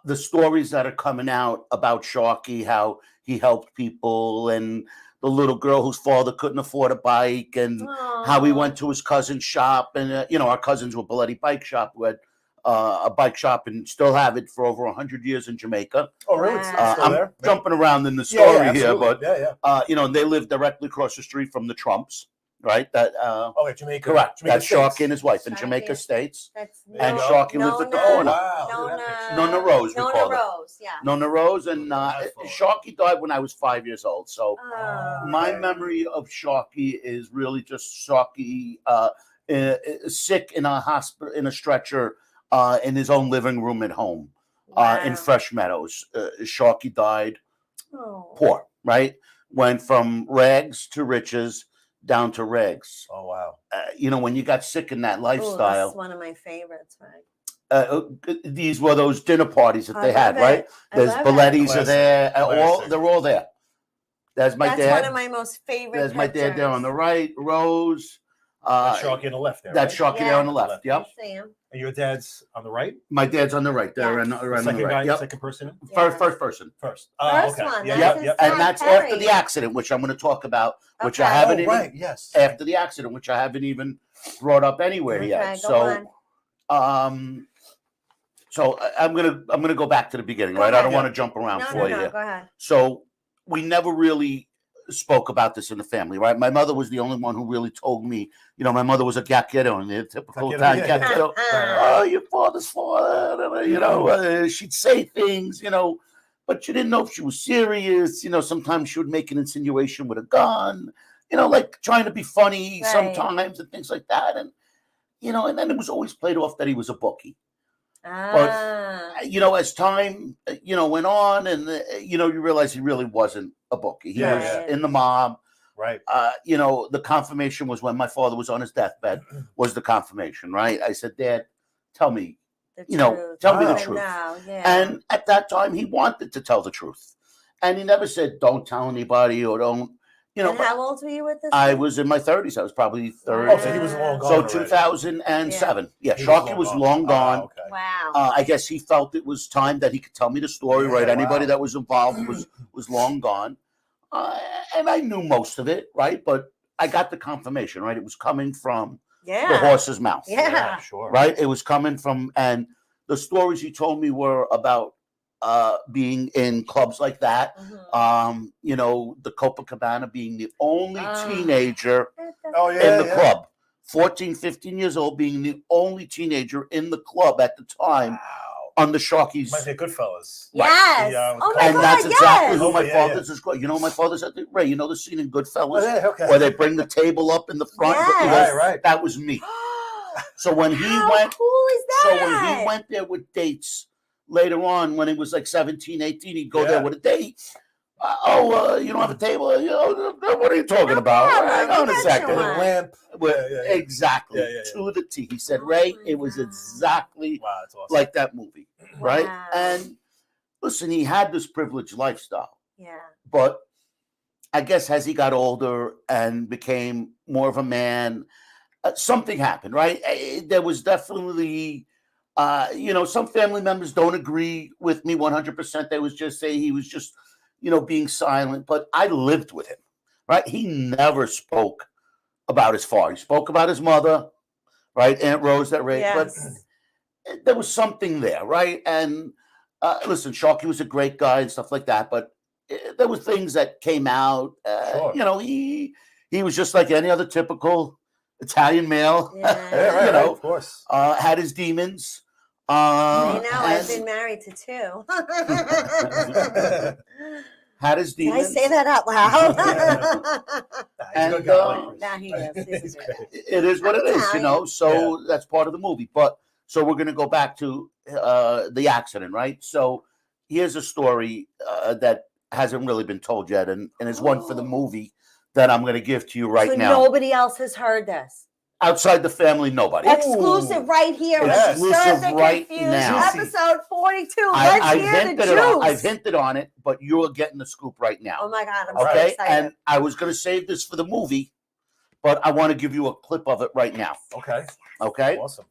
the stories that are coming out about Sharky, how he helped people, and the little girl whose father couldn't afford a bike, and how he went to his cousin's shop, and our cousins were Bloody Bike Shop, who had a bike shop and still have it for over 100 years in Jamaica. Oh, really? It's still I'm there? jumping around in the story here, but they live directly across the street from the Trumps, right? That okay, Jamaica. Correct. Jamaica That's Sharky and his wife in Jamaica States. And Sharky lived at the corner. Nona Rose, we call her. Yeah. Nona Rose, and Sharky died when I was 5 years old. So my memory of Sharky is really just Sharky sick in a hospital, in a stretcher, in his own living room at home, in Fresh Meadows. Sharky died poor, right? Went from rags to riches, down to rags. Oh, wow. When you got sick in that lifestyle. That's one of my favorites, right? These were those dinner parties that they had, right? There's Belletti's are there. They're all there. That's my dad. That's one of my most favorite. There's my dad there on the right, Rose. That's Sharky on the left there. That's right? Sharky there on the left. Yep. And your dad's on the right? My dad's on the right. They're on the second right. guy, Yep. second person? First person. First. First okay. one. Yep. And that's after the accident, which I'm going to talk about, which I haven't even, yes. after the accident, which I haven't even brought up anywhere yet. So, so I'm gonna go back to the beginning, right? I don't want to jump around for you. No, go ahead. So we never really spoke about this in the family, right? My mother was the only one who really told me, my mother was a gaquero, and the typical Italian gaquero. Oh, your father's father, she'd say things, but you didn't know if she was serious. Sometimes she would make an insinuation with a gun, like trying to be funny sometimes and things like that. And, and then it was always played off that he was a bookie. But, as time, went on and, you realize he really wasn't a bookie. He was in the mob. Right. The confirmation was when my father was on his deathbed, was the confirmation, right? I said, Dad, tell me, tell me the truth. And at that time, he wanted to tell the truth. And he never said, don't tell anybody or don't, And how old were you at this I time? was in my 30s. I was probably 30. Oh, so he was long gone. So 2007. Yeah, Sharky was long gone. Okay. Wow. I guess he felt it was time that he could tell me the story, right? Anybody that was involved was long gone. And I knew most of it, right? But I got the confirmation, right? It was coming from the horse's mouth. Yeah, sure. Right? It was coming from, and the stories he told me were about being in clubs like that. The Copacabana being the only teenager in the club. 14, 15 years old, being the only teenager in the club at the time on the Sharkies. Might be Goodfellas. Yes. Oh my and God, that's exactly yes. who my father's is. My father said, Ray, the scene in Goodfellas okay. where they bring the table up in the front? Yes. Right. That was me. So when he How cool is that? So when he went there with dates later on, when he was like 17, 18, he'd go there with a date. You don't have a table? What are you talking about? Hang on a second. Lamp. Exactly. To the T. He said, Ray, it was exactly that's awesome. like that movie. Right? And listen, he had this privileged lifestyle. Yeah. But I guess as he got older and became more of a man, something happened, right? There was definitely... some family members don't agree with me 100%. They was just say he was just, being silent. But I lived with him, right? He never spoke about his father. He spoke about his mother, right? Aunt Rose that raised. Yes. But there was something there, right? And listen, Sharky was a great guy and stuff like that. But there were things that came out. Sure. He was just like any other typical Italian male. Yeah. Right, of course. Had his demons. I've been married to two. Had his Did I demons. say that out loud? And He is. it is what it is, So that's part of the movie. But so we're going to go back to the accident, right? So here's a story that hasn't really been told yet, and is one for the movie that I'm going to give to you right now. Nobody else has heard this. Outside the family, nobody. Exclusive right here. Yes. Exclusive right now. Episode 42. Let's hear the juice. I've hinted on it, but you're getting the scoop right now. Oh my God, I'm so okay? excited. And I was going to save this for the movie, but I want to give you a clip of it right now. Okay. Awesome.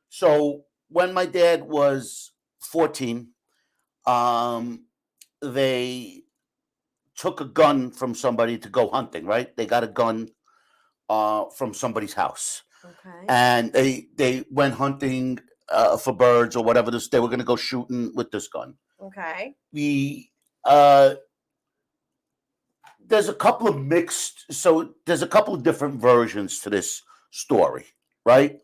So when my dad was 14, they took a gun from somebody to go hunting, right? They got a gun from somebody's house. Okay. And they went hunting for birds or whatever. They were going to go shooting with this gun. Okay. There's a couple of there's a couple of different versions to this story, right?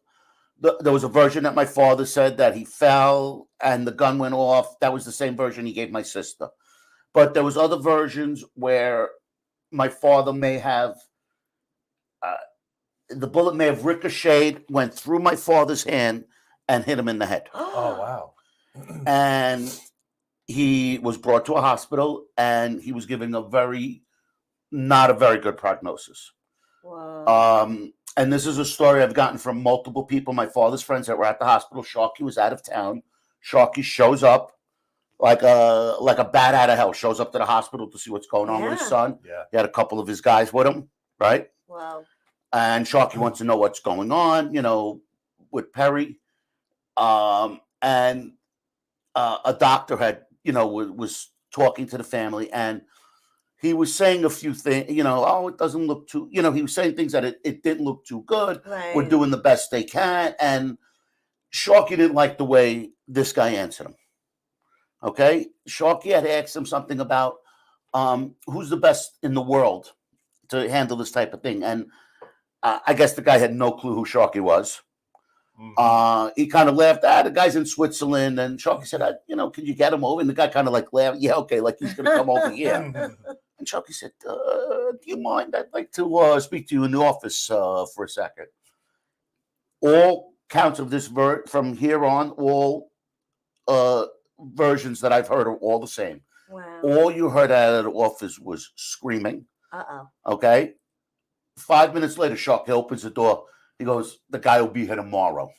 There was a version that my father said that he fell and the gun went off. That was the same version he gave my sister. But there was other versions where my father may have, the bullet may have ricocheted, went through my father's hand and hit him in the head. Oh, wow. And he was brought to a hospital and he was given not a very good prognosis. Wow. And this is a story I've gotten from multiple people, my father's friends that were at the hospital. Sharky was out of town. Sharky shows up like a bat out of hell, shows up to the hospital to see what's going on with his son. Yeah. He had a couple of his guys with him, right? Wow. And Sharky wants to know what's going on, with Perry. And a doctor had, was talking to the family, and he was saying a few things, it doesn't look too, he was saying things that it didn't look too good. Right. We're doing the best they can. And Sharky didn't like the way this guy answered him. Okay. Sharky had asked him something about who's the best in the world to handle this type of thing. And I guess the guy had no clue who Sharky was. Mm-hmm. He kind of laughed. The guy's in Switzerland. And Sharky said, can you get him over? And the guy kind of laughed. Yeah, okay, like he's going to come over here. And Sharky said, do you mind? I'd like to speak to you in the office for a second. All counts of this from here on, all versions that I've heard are all the same. Wow. All you heard out of the office was screaming. Uh-oh. Okay? 5 minutes later, Sharky opens the door. He goes, the guy will be here tomorrow.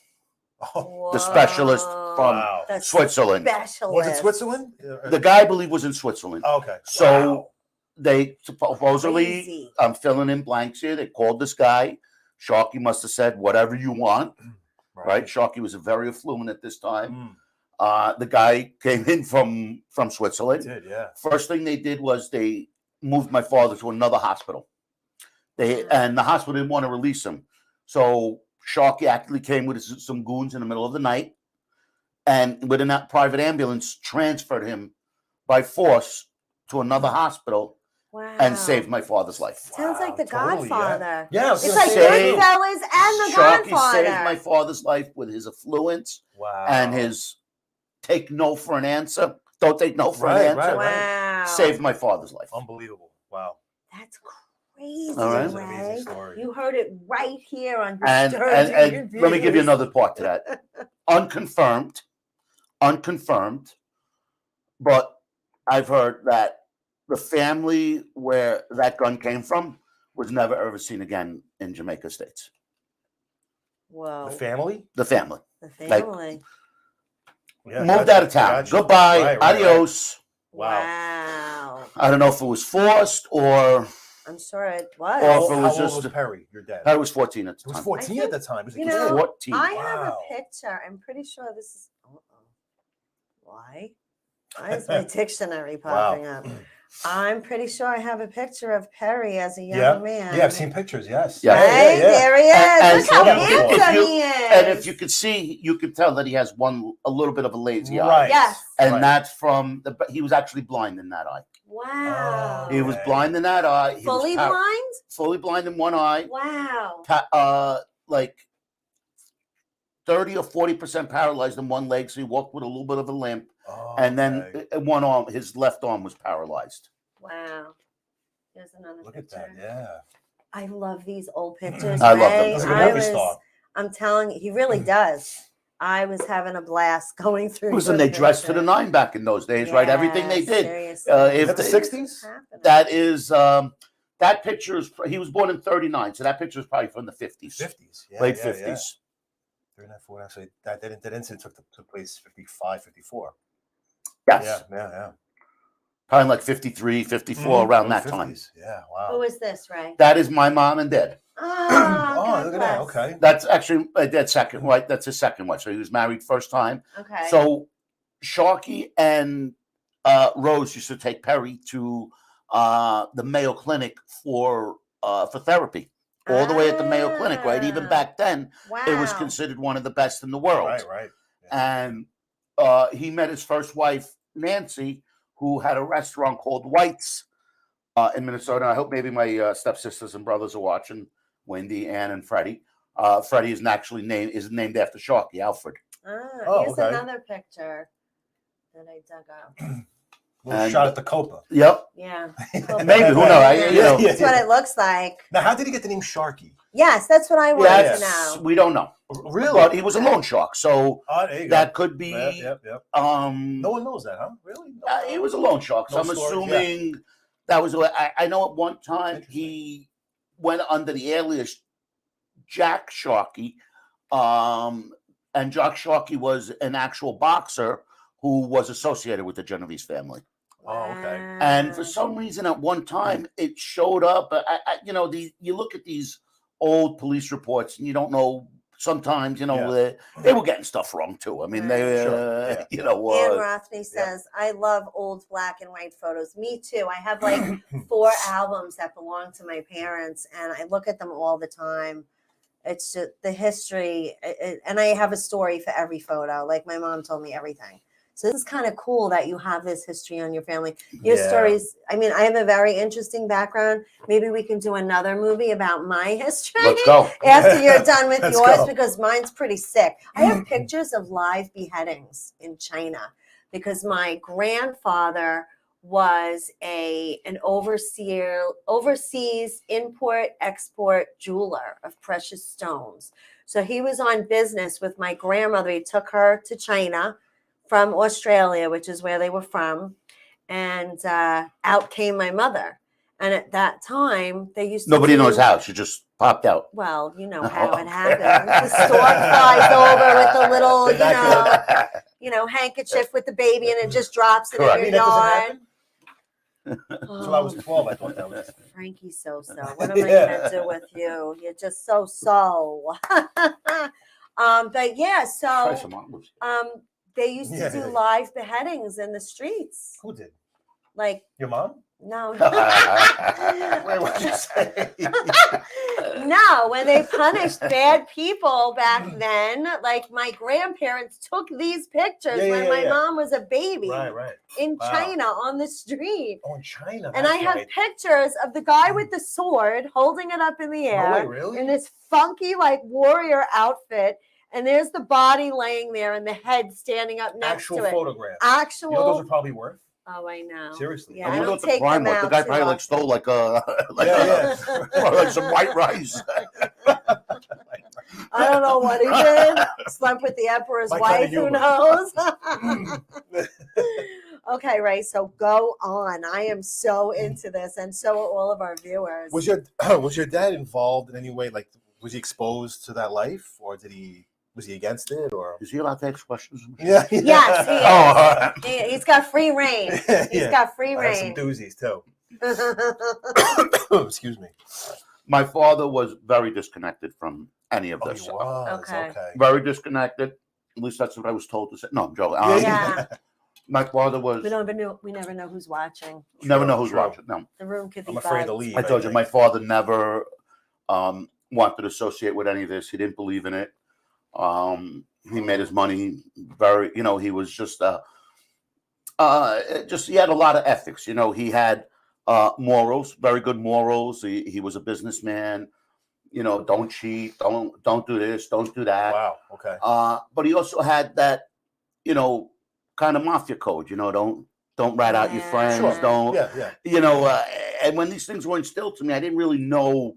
Oh, the specialist from Switzerland. Was it Switzerland? The guy, I believe, was in Switzerland. Oh, okay. So they supposedly, I'm filling in blanks here. They called this guy. Sharky must have said, whatever you want. Right? Sharky was very affluent at this time. The guy came in from Switzerland. He did, yeah. First thing they did was they moved my father to another hospital. And the hospital didn't want to release him. So Sharky actually came with some goons in the middle of the night, and with a private ambulance transferred him by force to another hospital. Wow. And saved my father's life. Sounds like The Godfather. Yeah, it's like Goodfellas and The Godfather. Sharky saved my father's life with his affluence and his take no for an answer. Don't take no for an answer. Wow. Saved my father's life. Unbelievable. Wow. That's crazy, all right. Ray. Story. You heard it right here on and let me give you another part to that. Unconfirmed, but I've heard that the family where that gun came from was never ever seen again in Jamaica States. Whoa. The family? The family. The family. Moved out of town. Goodbye. Adios. Wow. I don't know if it was forced or... I'm sure it was. Or if it was How old was Perry, your dad? Perry was 14 at the time. He was 14 at the time. You know, 14. I have a picture. I'm pretty sure this is... Why is my dictionary popping up? I'm pretty sure I have a picture of Perry as a young man. Yeah, I've seen pictures, yes. Yeah. Right? There he is. Look how handsome he is. And if you could see, you could tell that he has a little bit of a lazy eye. Yes. And that's from, he was actually blind in that eye. Wow. He was blind in that eye. Fully blind? Fully blind in one eye. Wow. Like 30 or 40% paralyzed in one leg, so he walked with a little bit of a limp. And then one arm, his left arm was paralyzed. Wow. Here's another Look picture. at that, yeah. I love these old pictures. I love them. I'm telling you, he really does. I was having a blast going through. Listen, they dressed to the nine back in those days, right? Everything they did. Is that the 60s? That is, that picture is, he was born in 39, so that picture is probably from the 50s. 50s, yeah. Late 50s. Yeah. 39, 40, actually, that incident took place 55, 54. Yes. Yeah. Probably like 53, 54, around that 50s. time. Yeah, wow. Who is this, Ray? That is my mom and dad. Oh, look at that. Okay. That's actually that's second wife. That's his second wife. So he was married first time. Okay. So Sharky and Rose used to take Perry to the Mayo Clinic for therapy. All the way at the Mayo Clinic, right? Even back then, it was considered one of the best in the world. Right. And he met his first wife, Nancy, who had a restaurant called White's in Minnesota. I hope maybe my stepsisters and brothers are watching, Wendy, Ann, and Freddie. Freddie is actually named after Sharky, Alfred. Here's another picture that I dug up. Little shot at the Copa. Yep. Yeah. Maybe, who knows? That's what it looks like. Now, how did he get the name Sharky? Yes, that's what I wanted to know. We don't know. Really? But he was a loan shark, so that could be. Yep. No one knows that, huh? Really? He was a loan shark, so I'm assuming that was. I know at one time he went under the alias Jack Sharkey, and Jack Sharkey was an actual boxer who was associated with the Genovese family. Oh, okay. And for some reason, at one time, it showed up. You look at these old police reports, and you don't know. Sometimes, they were getting stuff wrong too. I mean, Ann Rothney says, "I love old black and white photos." Me too. I have like 4 albums that belong to my parents, and I look at them all the time. It's just the history, and I have a story for every photo. Like my mom told me everything. So this is kind of cool that you have this history on your family. Your stories, I mean, I have a very interesting background. Maybe we can do another movie about my history. Let's go. After you're done with yours, because mine's pretty sick. I have pictures of live beheadings in China because my grandfather was an overseas import-export jeweler of precious stones. So he was on business with my grandmother. He took her to China from Australia, which is where they were from, and out came my mother. And at that time, they used to nobody knows how. She just popped out. Well, you know how it happens. The stork flies over with the little, handkerchief with the baby, and it just drops it in your yard. Until I was 12, I thought that was Frankie So-So. What am I going to do with you? You're just so. But yeah, so they used to do live beheadings in the streets. Who did? Like your mom? No. Wait, what'd you say? No, when they punished bad people back then, like my grandparents took these pictures when my mom was a baby in China on the street. Oh, in China. And I have pictures of the guy with the sword holding it up in the air in this funky like warrior outfit. And there's the body laying there and the head standing up next to it. Actual photograph. Actual. You know those are probably worth? Oh, I know. Seriously. Yeah, I don't take them out. The guy probably like stole like some white rice. I don't know what he did. Slept with the emperor's wife. Who knows? Okay, Ray. So go on. I am so into this, and so are all of our viewers. Was your dad involved in any way? Like, was he exposed to that life, or was he against it, or is he allowed to ask questions? Yeah. Yes, he is. He's got free reign. He's got free reign. I have some doozies too. Excuse me. My father was very disconnected from any of this. Okay. Very disconnected. At least that's what I was told to say. No, I'm joking. My father was. We never know who's watching. Never know who's watching. No. The room could be. I'm afraid to leave. I told you, my father never wanted to associate with any of this. He didn't believe in it. He made his money very, he was just he had a lot of ethics. He had morals, very good morals. He was a businessman. Don't cheat, don't do this, don't do that. Wow. Okay. But he also had that, kind of mafia code. Don't rat out your friends. Sure. Don't. Yeah. And when these things were instilled to me, I didn't really know,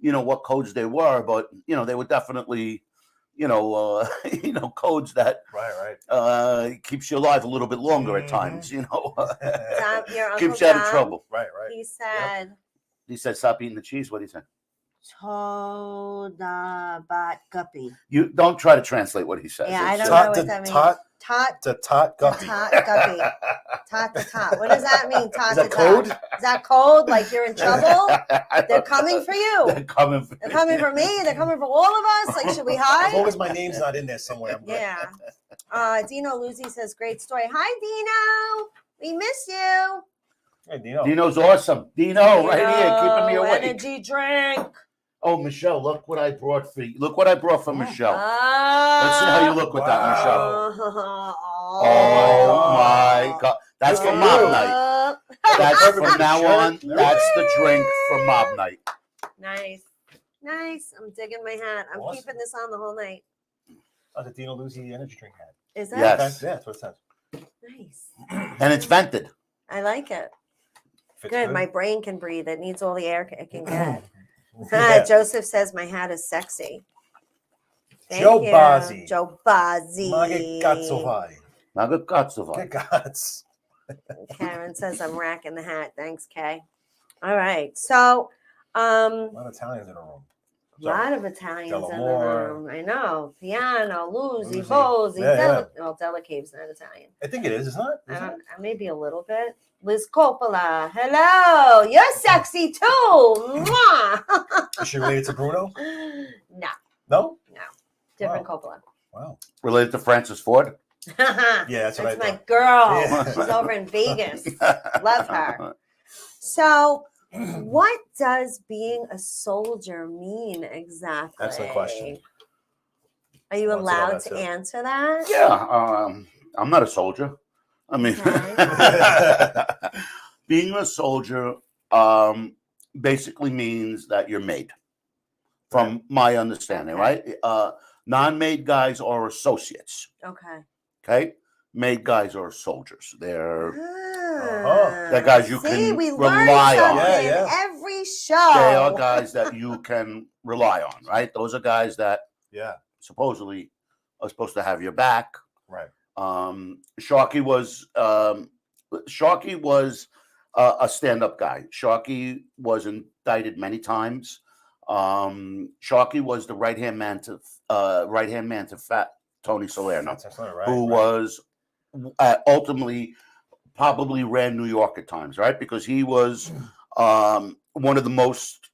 what codes they were, but they were definitely. Codes that keeps you alive a little bit longer at times, keeps you out of trouble. Right. He said. Yep. He said, "Stop eating the cheese." What did he say? Todabat guppy. You don't try to translate what he says. Yeah, I don't know what that means. Tot guppy. Tot guppy. Tot. What does that mean? Tot. Is that code? Is that code? Like you're in trouble? They're coming for you. They're coming for me. They're coming for all of us. Like, should we hide? As long as my name's not in there somewhere, I'm good. Yeah. Dino Luzzi says, great story. Hi, Dino. We miss you. Hey, Dino. Dino's awesome. Dino, right here, keeping me awake. Energy drink. Oh, Michelle, look what I brought for you. Look what I brought for Michelle. Oh, Let's see how you look with that, Michelle. Oh, my God. That's for mob night. That's from now on. That's the drink for mob night. Nice. Nice. I'm digging my hat. I'm keeping this on the whole night. Oh, the Dino Luzzi energy drink hat. Is that? Yes. Yeah, that's what it says. Nice. And it's vented. I like it. Fits Good. My brain can breathe. It needs all the air it can get. Yeah. Joseph says my hat is sexy. Thank Joe you. Bazzi. Joe Bazzi. Magagatsovai. Karen says I'm racking the hat. Thanks, Kay. All right. So A lot of Italians in the room. a lot of Italians in the Delamore. room. I know. Piano, Luzzi, Luzzi. Bozzi, Yeah, Well, Della Cave's not Italian. I think it is, isn't it? I maybe a little bit. Liz Coppola. Hello. You're sexy too. Mwah. Is she related to Bruno? No. No? No. Different Coppola. Wow. Related to Francis Ford? Yeah, that's what I my thought. girl. Yeah. She's over in Vegas. Love her. So, what does being a soldier mean exactly? Excellent question. Are you I want to know allowed that to too. answer that? Yeah. I'm not a soldier. I mean, being a soldier basically means that you're made, from my understanding, right? Non-made guys are associates. Okay. Okay, made guys are soldiers. They're They're guys you can we rely on. learn Yeah. every show. They are guys that you can rely on, right? Those are guys that supposedly are supposed to have your back. Right. Sharky was a stand-up guy. Sharky was indicted many times. Sharky was the right-hand man to Fat Tony Salerno, who was ultimately probably ran New York at times, right? Because he was one of the most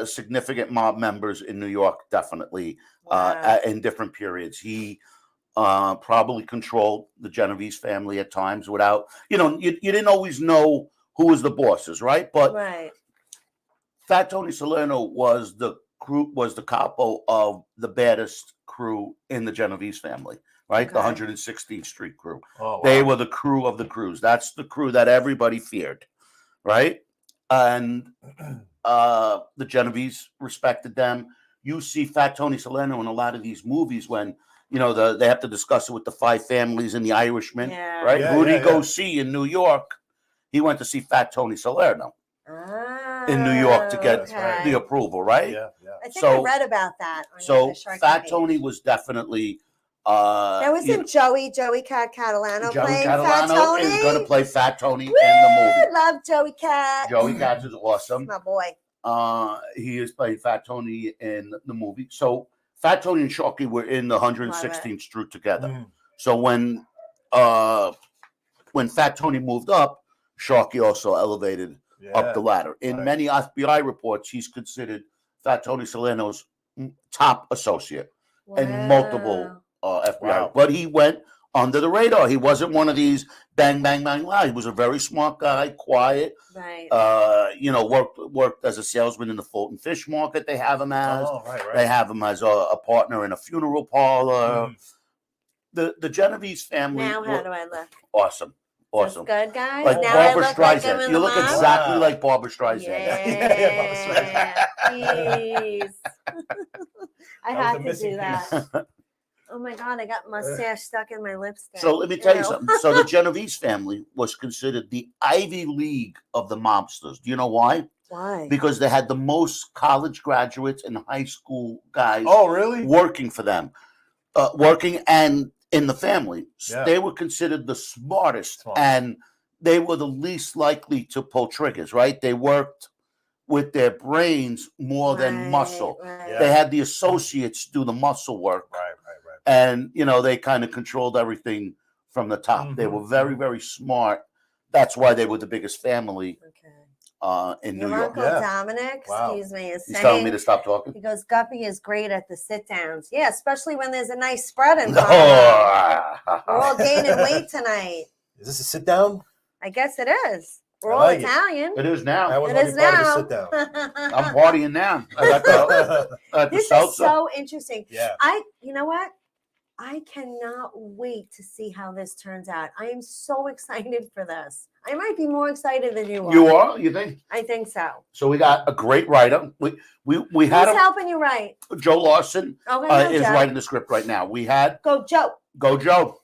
significant mob members in New York, definitely, in different periods. He probably controlled the Genovese family at times without, you didn't always know who was the bosses, right? But Fat Tony Salerno was the capo of the baddest crew in the Genovese family, right? The 116th Street crew. Oh, wow. They were the crew of the crews. That's the crew that everybody feared, right? And the Genovese respected them. You see Fat Tony Salerno in a lot of these movies when, they have to discuss it with the five families and the Irishman, right? Who did he go see in New York? He went to see Fat Tony Salerno in New York to get the approval, right? Yeah. I think I read about that. So Fat Tony was definitely. That wasn't Joey Catalano playing Fat Tony. Is going to play Fat Tony in the movie. I love Joey Cat. Joey Cat is awesome. My boy. He is playing Fat Tony in the movie. So Fat Tony and Sharky were in the 116th Street together. So when Fat Tony moved up, Sharky also elevated up the ladder. In many FBI reports, he's considered Fat Tony Salerno's top associate and multiple FBI. But he went under the radar. He wasn't one of these bang, bang, bang, loud. He was a very smart guy, quiet. Right. Worked as a salesman in the Fulton Fish Market. They have him as. Oh, right. They have him as a partner in a funeral parlor. The Genovese family. Now, how do I look? Awesome. Awesome. That's good, guys. Like now Barbara I look Streisand. Like you look exactly like Barbara Streisand. Yeah. Jeez. I had to do that. Oh my God, I got mustache stuck in my lipstick. So let me tell you something. So the Genovese family was considered the Ivy League of the mobsters. Do you know why? Why? Because they had the most college graduates and high school guys working for them. Working and in the family. Yeah. They were considered the smartest and they were the least likely to pull triggers, right? They worked with their brains more than muscle. Right. Yeah. They had the associates do the muscle work. Right. And, they kind of controlled everything from the top. They were very, very smart. That's why they were the biggest family in New York. Uncle Dominic, excuse me, is He's saying, telling me to stop talking. He goes, Guppy is great at the sit-downs. Yeah, especially when there's a nice spread in front of We're all gaining weight tonight. Is this a sit-down? I guess it is. We're all like it. Italian. It is now. That was It my is part of now. the sit down. I'm partying now. I got the This salsa. is so interesting. Yeah. You know what? I cannot wait to see how this turns out. I am so excited for this. I might be more excited than you are. You are? You think? I think so. So we got a great writer. We Who's had helping you write? Joe Larson Okay, is Joe. writing the script right now. We had Go, Joe.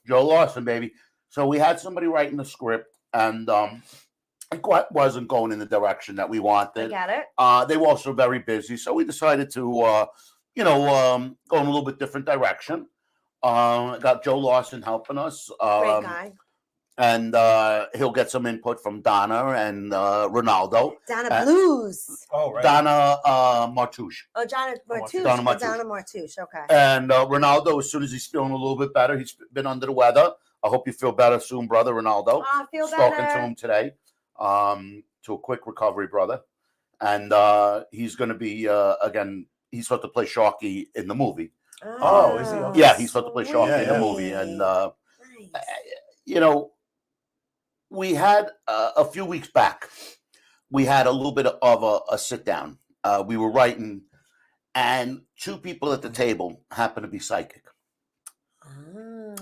Joe Larson, baby. So we had somebody writing the script, and it wasn't going in the direction that we I wanted. get it. They were also very busy, so we decided to, go in a little bit different direction. Got Joe Larson helping us. Great guy. And he'll get some input from Donna and Ronaldo. Donna Blues. Oh, right. Donna Martouche. Oh, Donna Martouche. Donna Martouche. Donna Martouche. Okay. And Ronaldo, as soon as he's feeling a little bit better, he's been under the weather. I hope you feel better soon, brother, Ronaldo. Oh, I feel Talking better. to him today. To a quick recovery, brother. And he's going to be, again, he's supposed to play Sharky in the movie. Oh, is he? Okay. Yeah, he's supposed to play Sharky in the Yeah. movie. And, Nice. we had a few weeks back, we had a little bit of a sit down. We were writing, and two people at the table happened to be psychic. Ah.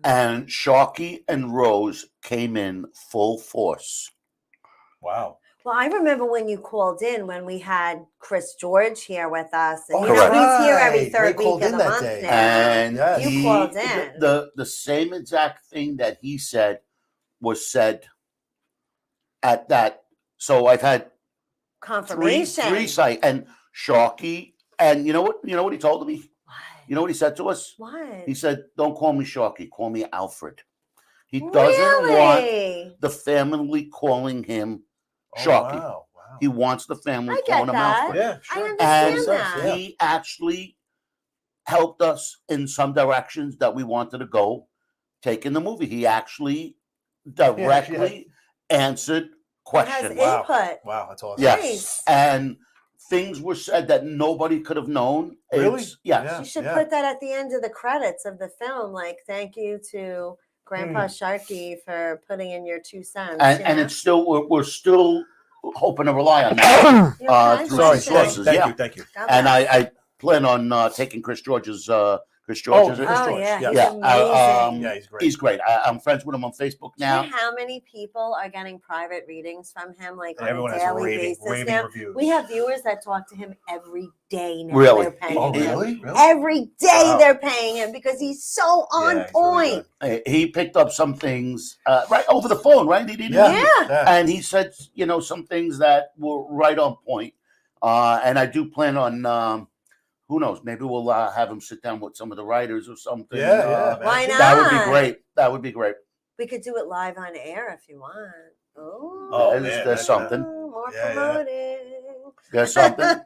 And Sharky and Rose came in full force. Wow. Well, I remember when you called in when we had Chris George here with us. And Oh, you know, correct. he's here every Right. third Ray called week of in the that month day. now. And Yes. You called in. the same exact thing that he said was said at that. So I've had Confirmation. three sites, and Sharky, and you know what he told me? What? You know what he said to us? What? He said, "Don't call me Sharky, call me Alfred." He doesn't want Really? the family calling him Oh, Sharky. wow. Wow. He wants the family I calling get him that. Alfred. Yeah, I sure. understand And that. Yeah. he actually helped us in some directions that we wanted to go take in the movie. He actually directly answered It has questions. Wow. input. Wow, that's awesome. Yes. Nice. And things were said that nobody could have known. Really? Yes. Yeah. You should put that at the end of the credits of the film. Like, thank you to Grandpa Sharky for putting in your 2 cents. And it's still, we're still hoping to rely on that. You okay? through Sorry. some sources, Thank yeah. you. Thank you. God And bless. I plan on taking Chris George's. Chris Oh, George's. Chris Oh, George. yeah. Yeah. He's Yeah, amazing. Yeah, he's great. He's great. I'm friends with him on Facebook Do you know now. how many people are getting private readings from him, like And on everyone a has daily raving basis now? reviews. We have viewers that talk to him every day now. Really? They're paying Oh, him. really? Really? Every day Wow. they're paying him because he's so on Yeah, he's point. really He picked up some things right over the phone, right? He didn't. Yeah. Yeah. Yeah. And he said, some things that were right on point. And I do plan on, who knows, maybe we'll have him sit down with some of the writers or something. Yeah. Why imagine. That would be not? great. That would be great. We could do it live on air if you want. Ooh. Oh, There's- man, there's that's- something. More Yeah, yeah. promoting. There's something.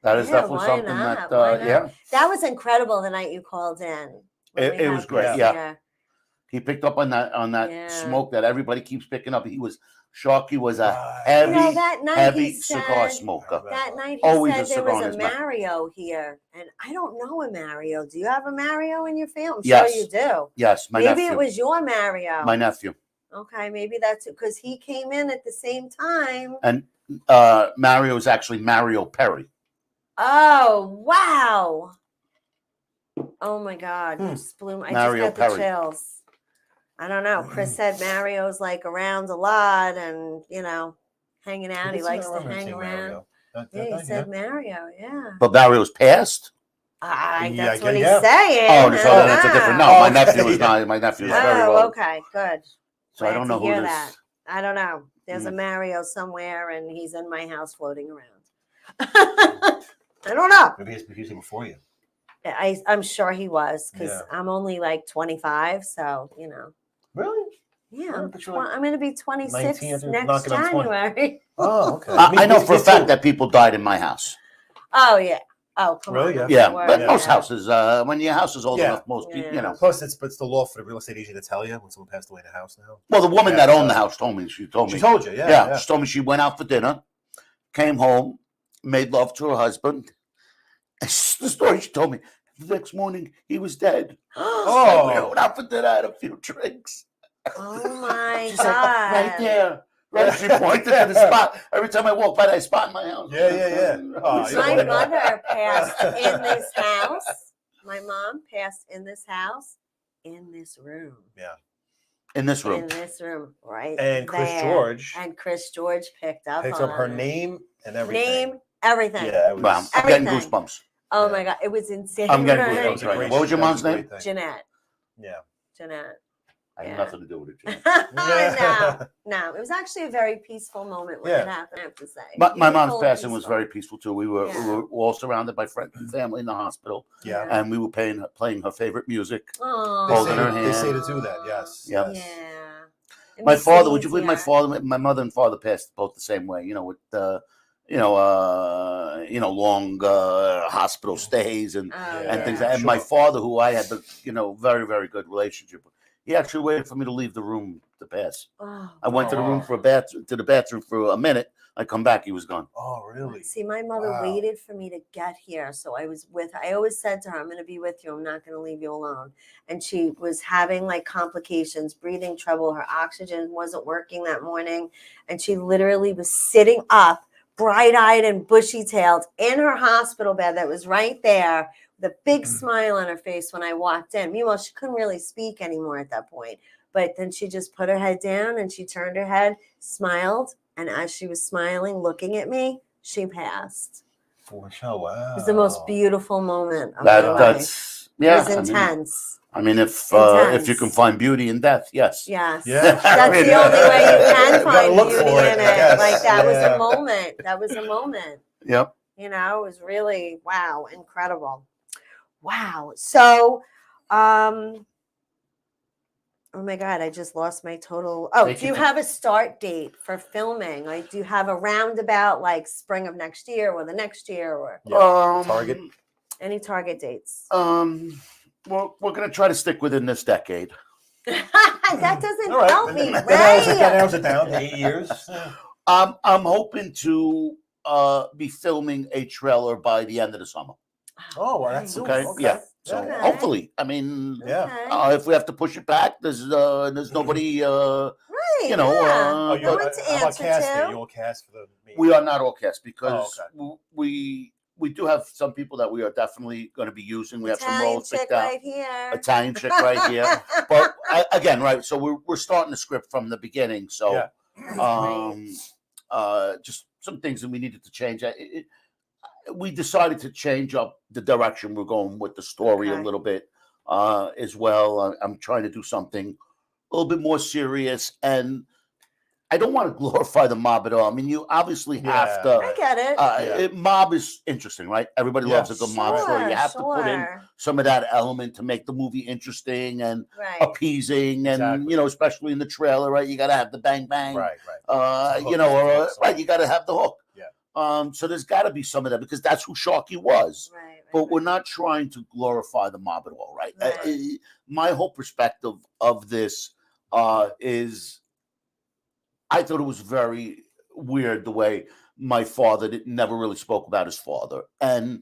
That is Yeah, definitely why something not? that, Why not? yeah. That was incredible the night you called in. when It- we it had was great, Chris yeah. here. He picked up on that Yeah. smoke that everybody keeps picking up. Sharky was a Right. heavy, that night heavy he said, cigar smoker. That night he Always a said there cigar in was his a mouth. Mario here, and I don't know a Mario. Do you have a Mario in your family? I'm Yes. sure you do. Yes, my Maybe nephew. it was your Mario. My nephew. Okay, maybe that's it because he came in at the same time. And Mario is actually Mario Perry. Oh wow! Oh my God! Just blew my, I Mario just got the Perry. chills. I don't know. Chris said Mario's like around a lot and hanging out. He likes to hang around. Yeah, he said Mario. Yeah. But Mario's passed. That's Yeah, what he's yeah. saying. Oh, so that's a different. No, Oh, my okay. nephew is not. My nephew is very Oh, old. okay, good. So I Glad don't to know who hear this. that. I don't know. There's a Mario somewhere, and he's in my house floating around. I don't know. Maybe he's here before you. I'm sure he was because Yeah. I'm only like 25, so Really? Yeah, Sure, but you're like I'm going to be 26 19, I think, next knocking on 20. January. Oh, okay. I know for a Me fact too. that people died in my house. Oh yeah. Oh come Really? on. Yeah. Yeah, Word, but yeah. most houses, when your house is old Yeah. enough, most people, Yeah. Plus, it's the law for the real estate agent to tell you when someone passed away in the house now. Well, the woman Yeah, that owned the so- house told me. She told me. She told you, yeah. She told me she went out for dinner, came home, made love to her husband. And the story she told me. The next morning, he was dead. Oh. We went out for dinner, had a few drinks. Oh my She's God. like, right there. Right, she pointed to the spot. Every time I walk by that spot in my house. Yeah. Oh, My mother passed in this house. My mom passed in this house, in this room. Yeah. In this room. In this room, right? And Chris there. George And Chris George picks up her it. name and everything. Name, everything. Yeah, it was, wow. I'm getting goosebumps. Oh my God, it was insane. I'm getting right? goosebumps right now. What was your mom's name? Jeanette. Yeah. Jeanette. I had nothing to do with it. No. It was actually a very peaceful moment when it happened, I have to say. My mom's passing was very peaceful too. We were all surrounded by friends and family in the hospital. Yeah. And we were playing her favorite music. Oh. Holding her hand. They say to do that, yes. Yep. Yeah. My father, would you believe my mother and father passed both the same way, with long hospital stays and things. And my father, who I had the very, very good relationship with, he actually waited for me to leave the room to pass. Oh, I went to the room to the bathroom for a minute. I come back, he was gone. Oh, really? See, my mother waited for me to get here, so I was with her. I always said to her, I'm going to be with you. I'm not going to leave you alone. And she was having like complications, breathing trouble. Her oxygen wasn't working that morning. And she literally was sitting up, bright-eyed and bushy-tailed in her hospital bed that was right there, with a big smile on her face when I walked in. Meanwhile, she couldn't really speak anymore at that point. But then she just put her head down and she turned her head, smiled. And as she was smiling, looking at me, she passed. For sure. Wow. It was the most beautiful moment of my life. It was intense. I mean, if you can find beauty in death, yes. Yes. Yeah. That's the only way you can find beauty in it. Yes. Like that was a moment. That was a moment. Yep. It was really, wow, incredible. Wow. So, oh my God, I just lost my total. Oh, do you have a start date for filming? Like, do you have a roundabout like spring of next year or the next year or target? Any target dates? Well, we're going to try to stick within this decade. That doesn't help me, right? That narrows it down to 8 years. I'm hoping to be filming a trailer by the end of the summer. Oh, well, that's okay. Yeah. So hopefully, I mean, if we have to push it back, there's nobody, right, how about casting? You all cast for the meeting? We are not all cast because we do have some people that we are definitely going to be using. We have some roles picked out. Right here. Italian chick right here. But again, right. So we're starting the script from the beginning. So just some things that we needed to change. We decided to change up the direction we're going with the story a little bit as well. I'm trying to do something a little bit more serious, and I don't want to glorify the mob at all. I mean, you obviously have to. I get it. Mob is interesting, right? Everybody loves a good mob story. You have to put in some of that element to make the movie interesting and appeasing, and especially in the trailer, right? You got to have the bang bang, right? You got to have the hook. So there's got to be some of that because that's who Sharky was. But we're not trying to glorify the mob at all, right? My whole perspective of this is I thought it was very weird the way my father never really spoke about his father. And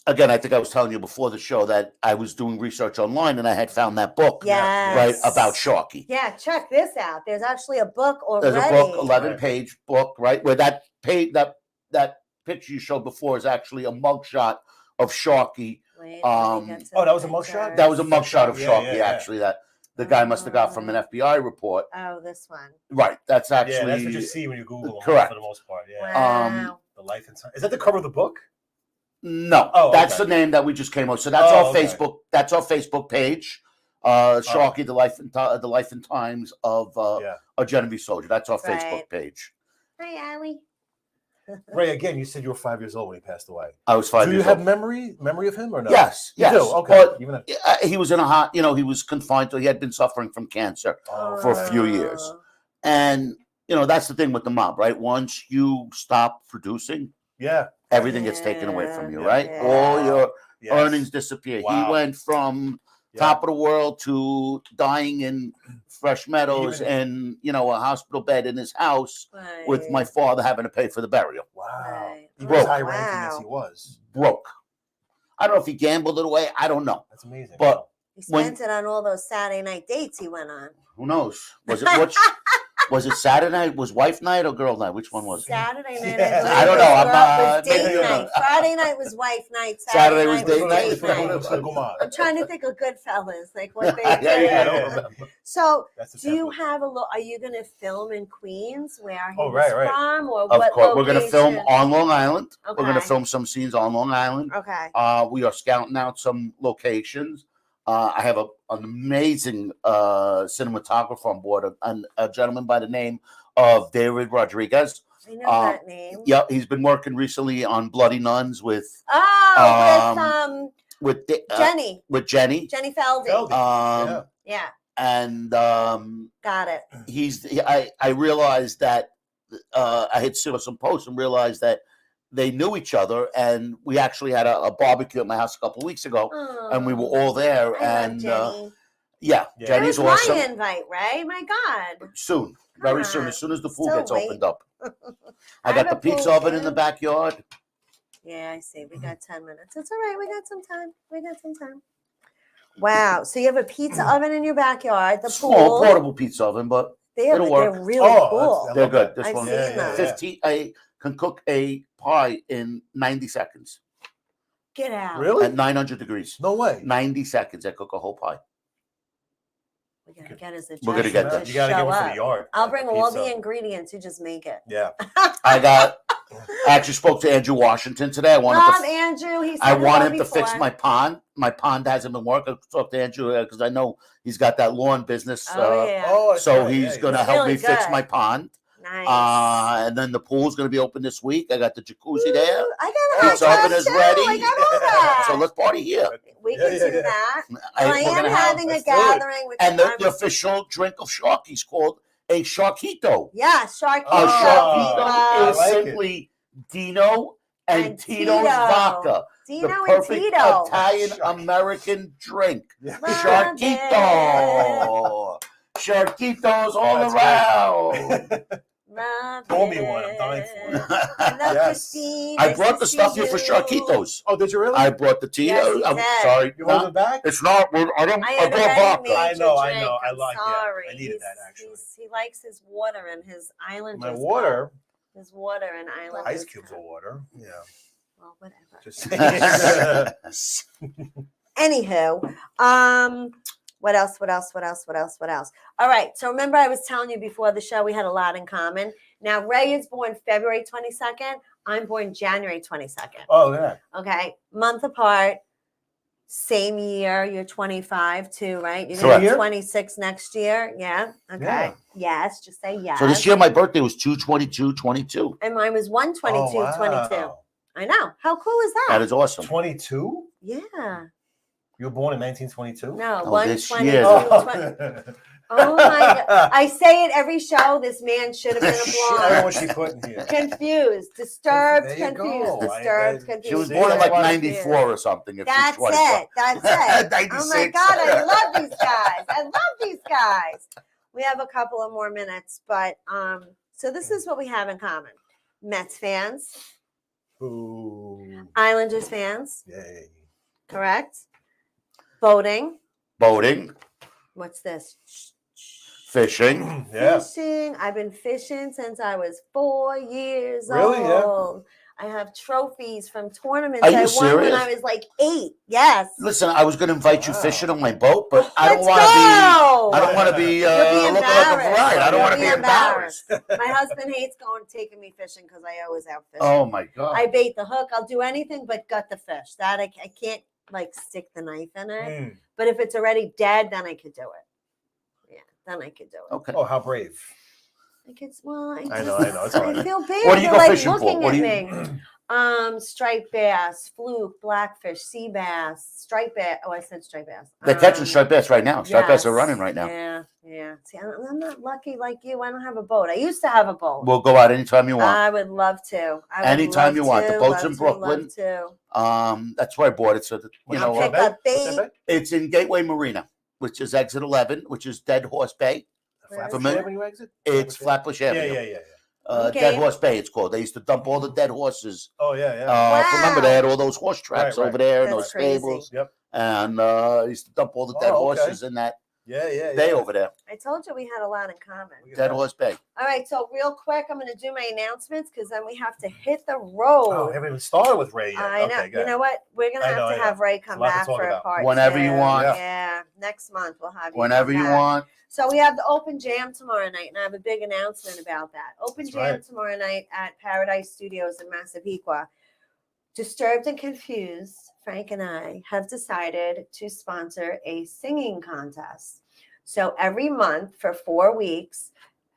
again, I think I was telling you before the show that I was doing research online and I had found that book, right, about Sharky. Yeah, check this out. There's actually a book already. There's a book, 11-page book, right, where that picture you showed before is actually a mugshot of Sharky. Wait, that was a mugshot? That was a mugshot of Sharky, actually, that the guy must have got from an FBI report. Oh, this one. Right, that's actually... Yeah, that's what you see when you Google them, correct. For the most part, Wow. The Life and Time. Is that the cover of the book? No, that's the name that we just came up. So that's our Facebook. That's our Facebook page. Sharky, the life and times of a Genevieve soldier. That's our Facebook page. Hi, Allie. Ray, again, you said you were 5 years old when he passed away. I was 5 years old. Do you have memory of him or no? Yes. You do? Okay. But he was in he was confined to. He had been suffering from cancer for a few years, and that's the thing with the mob, right? Once you stop producing, everything gets taken away from you, right? All your earnings disappear. Wow. He went from top of the world to dying in Fresh Meadows and a hospital bed in his house with my father having to pay for the burial. Wow. He was high ranking as he was. Broke. I don't know if he gambled it away. I don't know. That's amazing. But He spent it on all those Saturday night dates he went on. Who knows? Was it was it Saturday night? Was wife night or girl night? Which one was it? Saturday night. Yeah. I don't know. Was date night. Friday night was wife night. Saturday was night date night. I'm trying to think of Goodfellas, like what they did. Yeah. So, Do you have Are you going to film in Queens, where he was right. from, or Of what course, we're going to film location? on Long Island. Okay. We're going to film some scenes on Long Island. Okay. We are scouting out some locations. I have an amazing cinematographer on board, a gentleman by the name of David Rodriguez. I know that name. Yeah, he's been working recently on Bloody Nuns with Jenny. With Jenny. Jenny Feldy. Yeah. And Got it. I realized that I had seen some posts and realized that they knew each other, and we actually had a barbecue at my house a couple of weeks ago, and we were all there. I love Jenny. Jenny's awesome. My invite, Ray. My God. Soon, very soon, as soon as the pool gets opened up. I have got the a pool, pizza oven in too. the backyard. Yeah, I see. We got 10 minutes. It's all right. We got some time. Wow. So you have a pizza oven in your backyard. The Small pool. portable pizza oven, but it'll work. They're really cool. They're good. This I've one, seen them. 15. I can cook a pie in 90 seconds. Get out. Really? At 900 degrees. No way. 90 seconds. I cook a whole pie. We're gonna get as a We're gonna get that. You gotta get one for the yard. I'll bring all Pizza. the ingredients. You just make it. Yeah. I actually spoke to Andrew Washington today. I wanted Andrew. He said I want him to before. fix my pond. My pond hasn't been working. I talked to Andrew because I know he's got that lawn business. So he's going to help me fix my pond. Nice. And then the pool's going to be open this week. I got the jacuzzi there. I got a Pizza oven is ready. I got all that. So let's party here. We can do that. I We're am gonna having a let's do it. gathering with And the official drink of Sharkey is called a Sharkito. Yeah, Sharky. A Sharkito I is like it. simply Dino and Tito's Tito. vodka. Dino The and perfect Tito. Italian-American drink. Yeah. Sharkito. Sharkitos all around. Pour me one. I'm dying for it. Yes. I brought the stuff here for Sharkitos. Oh, did you really? I brought the tea. Yes, you I'm did. sorry. You hold it back? It's not. I brought vodka. I know. I I'm like it. sorry. I needed that, actually. He likes his water and his island. My water. His water and island. Ice cubes of water. Yeah. Well, whatever. Just saying. Anywho, what else? All right. So remember I was telling you before the show we had a lot in common. Now Ray is born February 22nd. I'm born January 22nd. Oh, yeah. Okay. Month apart. Same year. You're 25 too, right? You're Correct. gonna be 26 next year. Yeah. Okay. Yeah. Yes. Just say yes. So this year my birthday was 2/22/22. And mine was 1/22/22. I know. How cool is that? That is awesome. 22? Yeah. You were born in 1922? No, Oh, 1/22. this year. Oh my God. I say it every show. This man should have been a I don't know blonde. what she put in here. Confused, disturbed, There you confused, go. disturbed, confused. She was See, born in that's like why- 94 or something. If That's she's 24. it. That's it. 96. Oh my God, I love these guys. I love these guys. We have a couple of more minutes, but so this is what we have in common. Mets fans, Ooh. Islanders fans, Yay. correct? Boating. Boating, What's this? fishing. Yeah. Fishing. I've been fishing since I was 4 years Really? Yeah. old. I have trophies from tournaments Are you I won serious? when I was like 8. Yes. Listen, I was going to invite you Wow. fishing on my boat, but I Let's don't want to be. go. I don't want to be You'll be looking like a embarrassed. bride. I don't want to You'll be be embarrassed. My husband hates taking me fishing because I always have fish. Oh my God. I bait the hook. I'll do anything but gut the fish. That I can't like stick the knife in it. Mm. But if it's already dead, then I could do it. Yeah, then I could do it. Okay. Oh, how brave. I could. Well, I know. It's I hard. feel bad. What do you They're go like fishing for? looking What at do me. Striped bass, fluke, blackfish, sea bass, striped bass. Oh, I said striped bass. They're catching striped bass right now. Striped bass are running right now. Yeah. See, I'm not lucky like you. I don't have a boat. I used to have a boat. We'll go out anytime you want. I would love to. Anytime you want. The boat's in Brooklyn. Love to. That's where I bought it. So that, you I'll know, pick up bait. it's in Gateway Marina, which is exit 11, which is Dead Horse Bay. Where is Familiar? When you exit? It's Flatbush Avenue. Yeah. Okay. Dead Horse Bay, it's called. They used to dump all the dead horses. Oh yeah, yeah. Wow. Remember, they had all those horse tracks Right, right. over there and That's those crazy. stables. Yep. And used to dump all the dead Oh, okay. horses in that Yeah. bay over there. I told you we had a lot in common. Look at Dead that. Horse Bay. All right, so real quick, I'm going to do my announcements because then we have to hit the road. Oh, we haven't even started with Ray yet. I know. Okay, good. You know what? We're going to I know, have to I have know. Ray come There's a lot to back talk for a about. part Whenever you two. want. Yeah, next month we'll have you. Whenever come you back. want. So we have the open jam tomorrow night, and I have a big announcement about that. Open That's jam right. tomorrow night at Paradise Studios in Massapequa. Disturbed and Confused, Frank and I have decided to sponsor a singing contest. So every month for 4 weeks,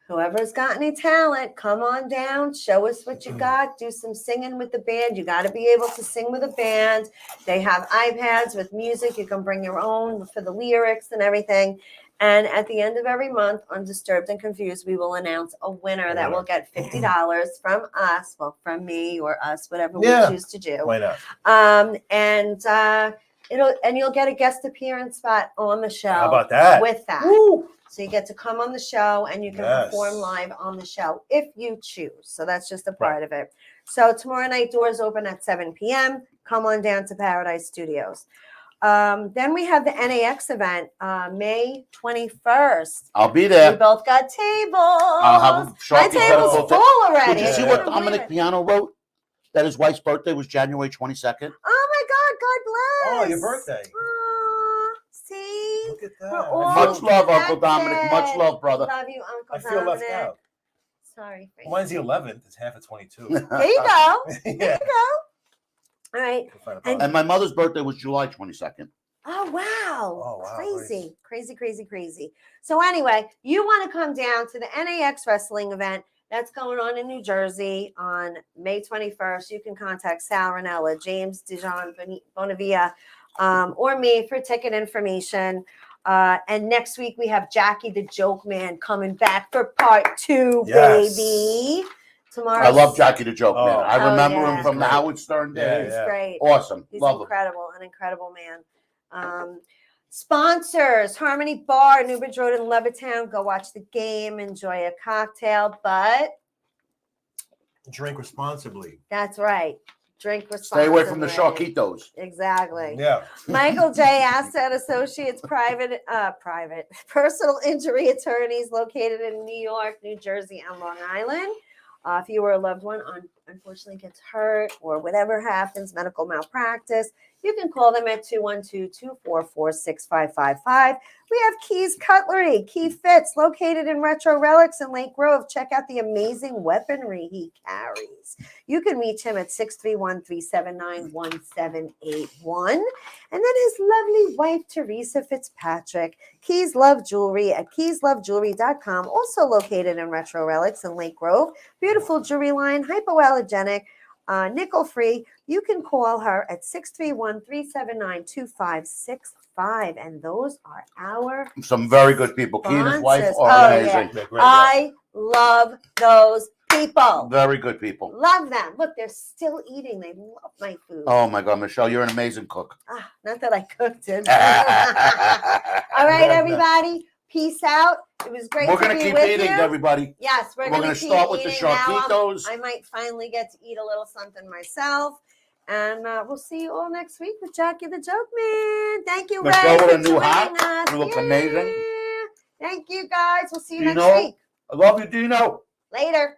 whoever's got any talent, come on down, show us what you got, do some singing with the band. You got to be able to sing with a band. They have iPads with music. You can bring your own for the lyrics and everything. And at the end of every month on Disturbed and Confused, we will announce a winner that will get $50 from us, well, from me or us, whatever we choose to do. Why not? You'll get a guest appearance spot on the show. How about that? With that. Woo! So you get to come on the show and you can perform live on the show if you choose. So that's just a part of it. So tomorrow night, doors open at 7 p.m. Come on down to Paradise Studios. Then we have the NAX event, May 21st. I'll be there. We both got tables. I'll have My Sharky table's set up. full already. Did you see I what can't believe Dominic it. Piano wrote? That his wife's birthday was January 22nd. Oh my God, God bless. Oh, your birthday. Aw, see? Look at We're that. all Much love, Uncle Dominic. connected. Much love, brother. Love you, Uncle I feel Dominic. left out. Sorry, Frank. Mine's the 11th. It's half of 22. There you go. There Yeah. you go. All right. We'll find a And- And my mother's birthday was July 22nd. Oh, wow. Oh, wow, Crazy, nice. crazy, crazy, crazy. So anyway, you want to come down to the NAX wrestling event that's going on in New Jersey on May 21st. You can contact Sal Ranella, James Dijon Bonavia, or me for ticket information. And next week we have Jackie the Joke Man coming back for part 2, Yes. baby. Tomorrow. I love Jackie the Joke Man. I Oh, remember yeah. him from the He's great. Howard Stern Yeah, days. He's great. Awesome. He's Love him. incredible, an incredible man. Sponsors, Harmony Bar, Newbridge Road in Levittown. Go watch the game, enjoy a cocktail, but Drink responsibly. that's right. Drink responsibly. Stay away from the Sharkitos. Exactly. Yeah. Michael J. Asset Associates, private personal injury attorneys located in New York, New Jersey, and Long Island. If you or a loved one unfortunately gets hurt or whatever happens, medical malpractice, you can call them at 212-244-6555. We have Keys Cutlery, Key Fits, located in Retro Relics in Lake Grove. Check out the amazing weaponry he carries. You can reach him at 631-379-1781. And then his lovely wife, Teresa Fitzpatrick, Keys Love Jewelry at keyslovejewelry.com, also located in Retro Relics in Lake Grove. Beautiful jewelry line, hypoallergenic, nickel-free. You can call her at 631-379-2565. And those are our Some very good people. Key and his wife sponsors. are Oh, amazing. They're great, I love those people. Very good people. Love them. Look, they're still eating. They love my food. Oh my God, Michelle, you're an amazing cook. Not that I cooked it. We're All right, No, no. everybody. Peace out. It was great to gonna be keep with eating, you. everybody. Yes, we're We're gonna gonna start with the eating now. Sharkitos. I might finally get to eat a little something myself. And we'll see you all next week with Jackie the Joke Man. Thank you, Ray, Michelle with for a new joining hat. us. You look amazing. Thank you, guys. We'll see you next Dino, week. I love you, Dino. Later.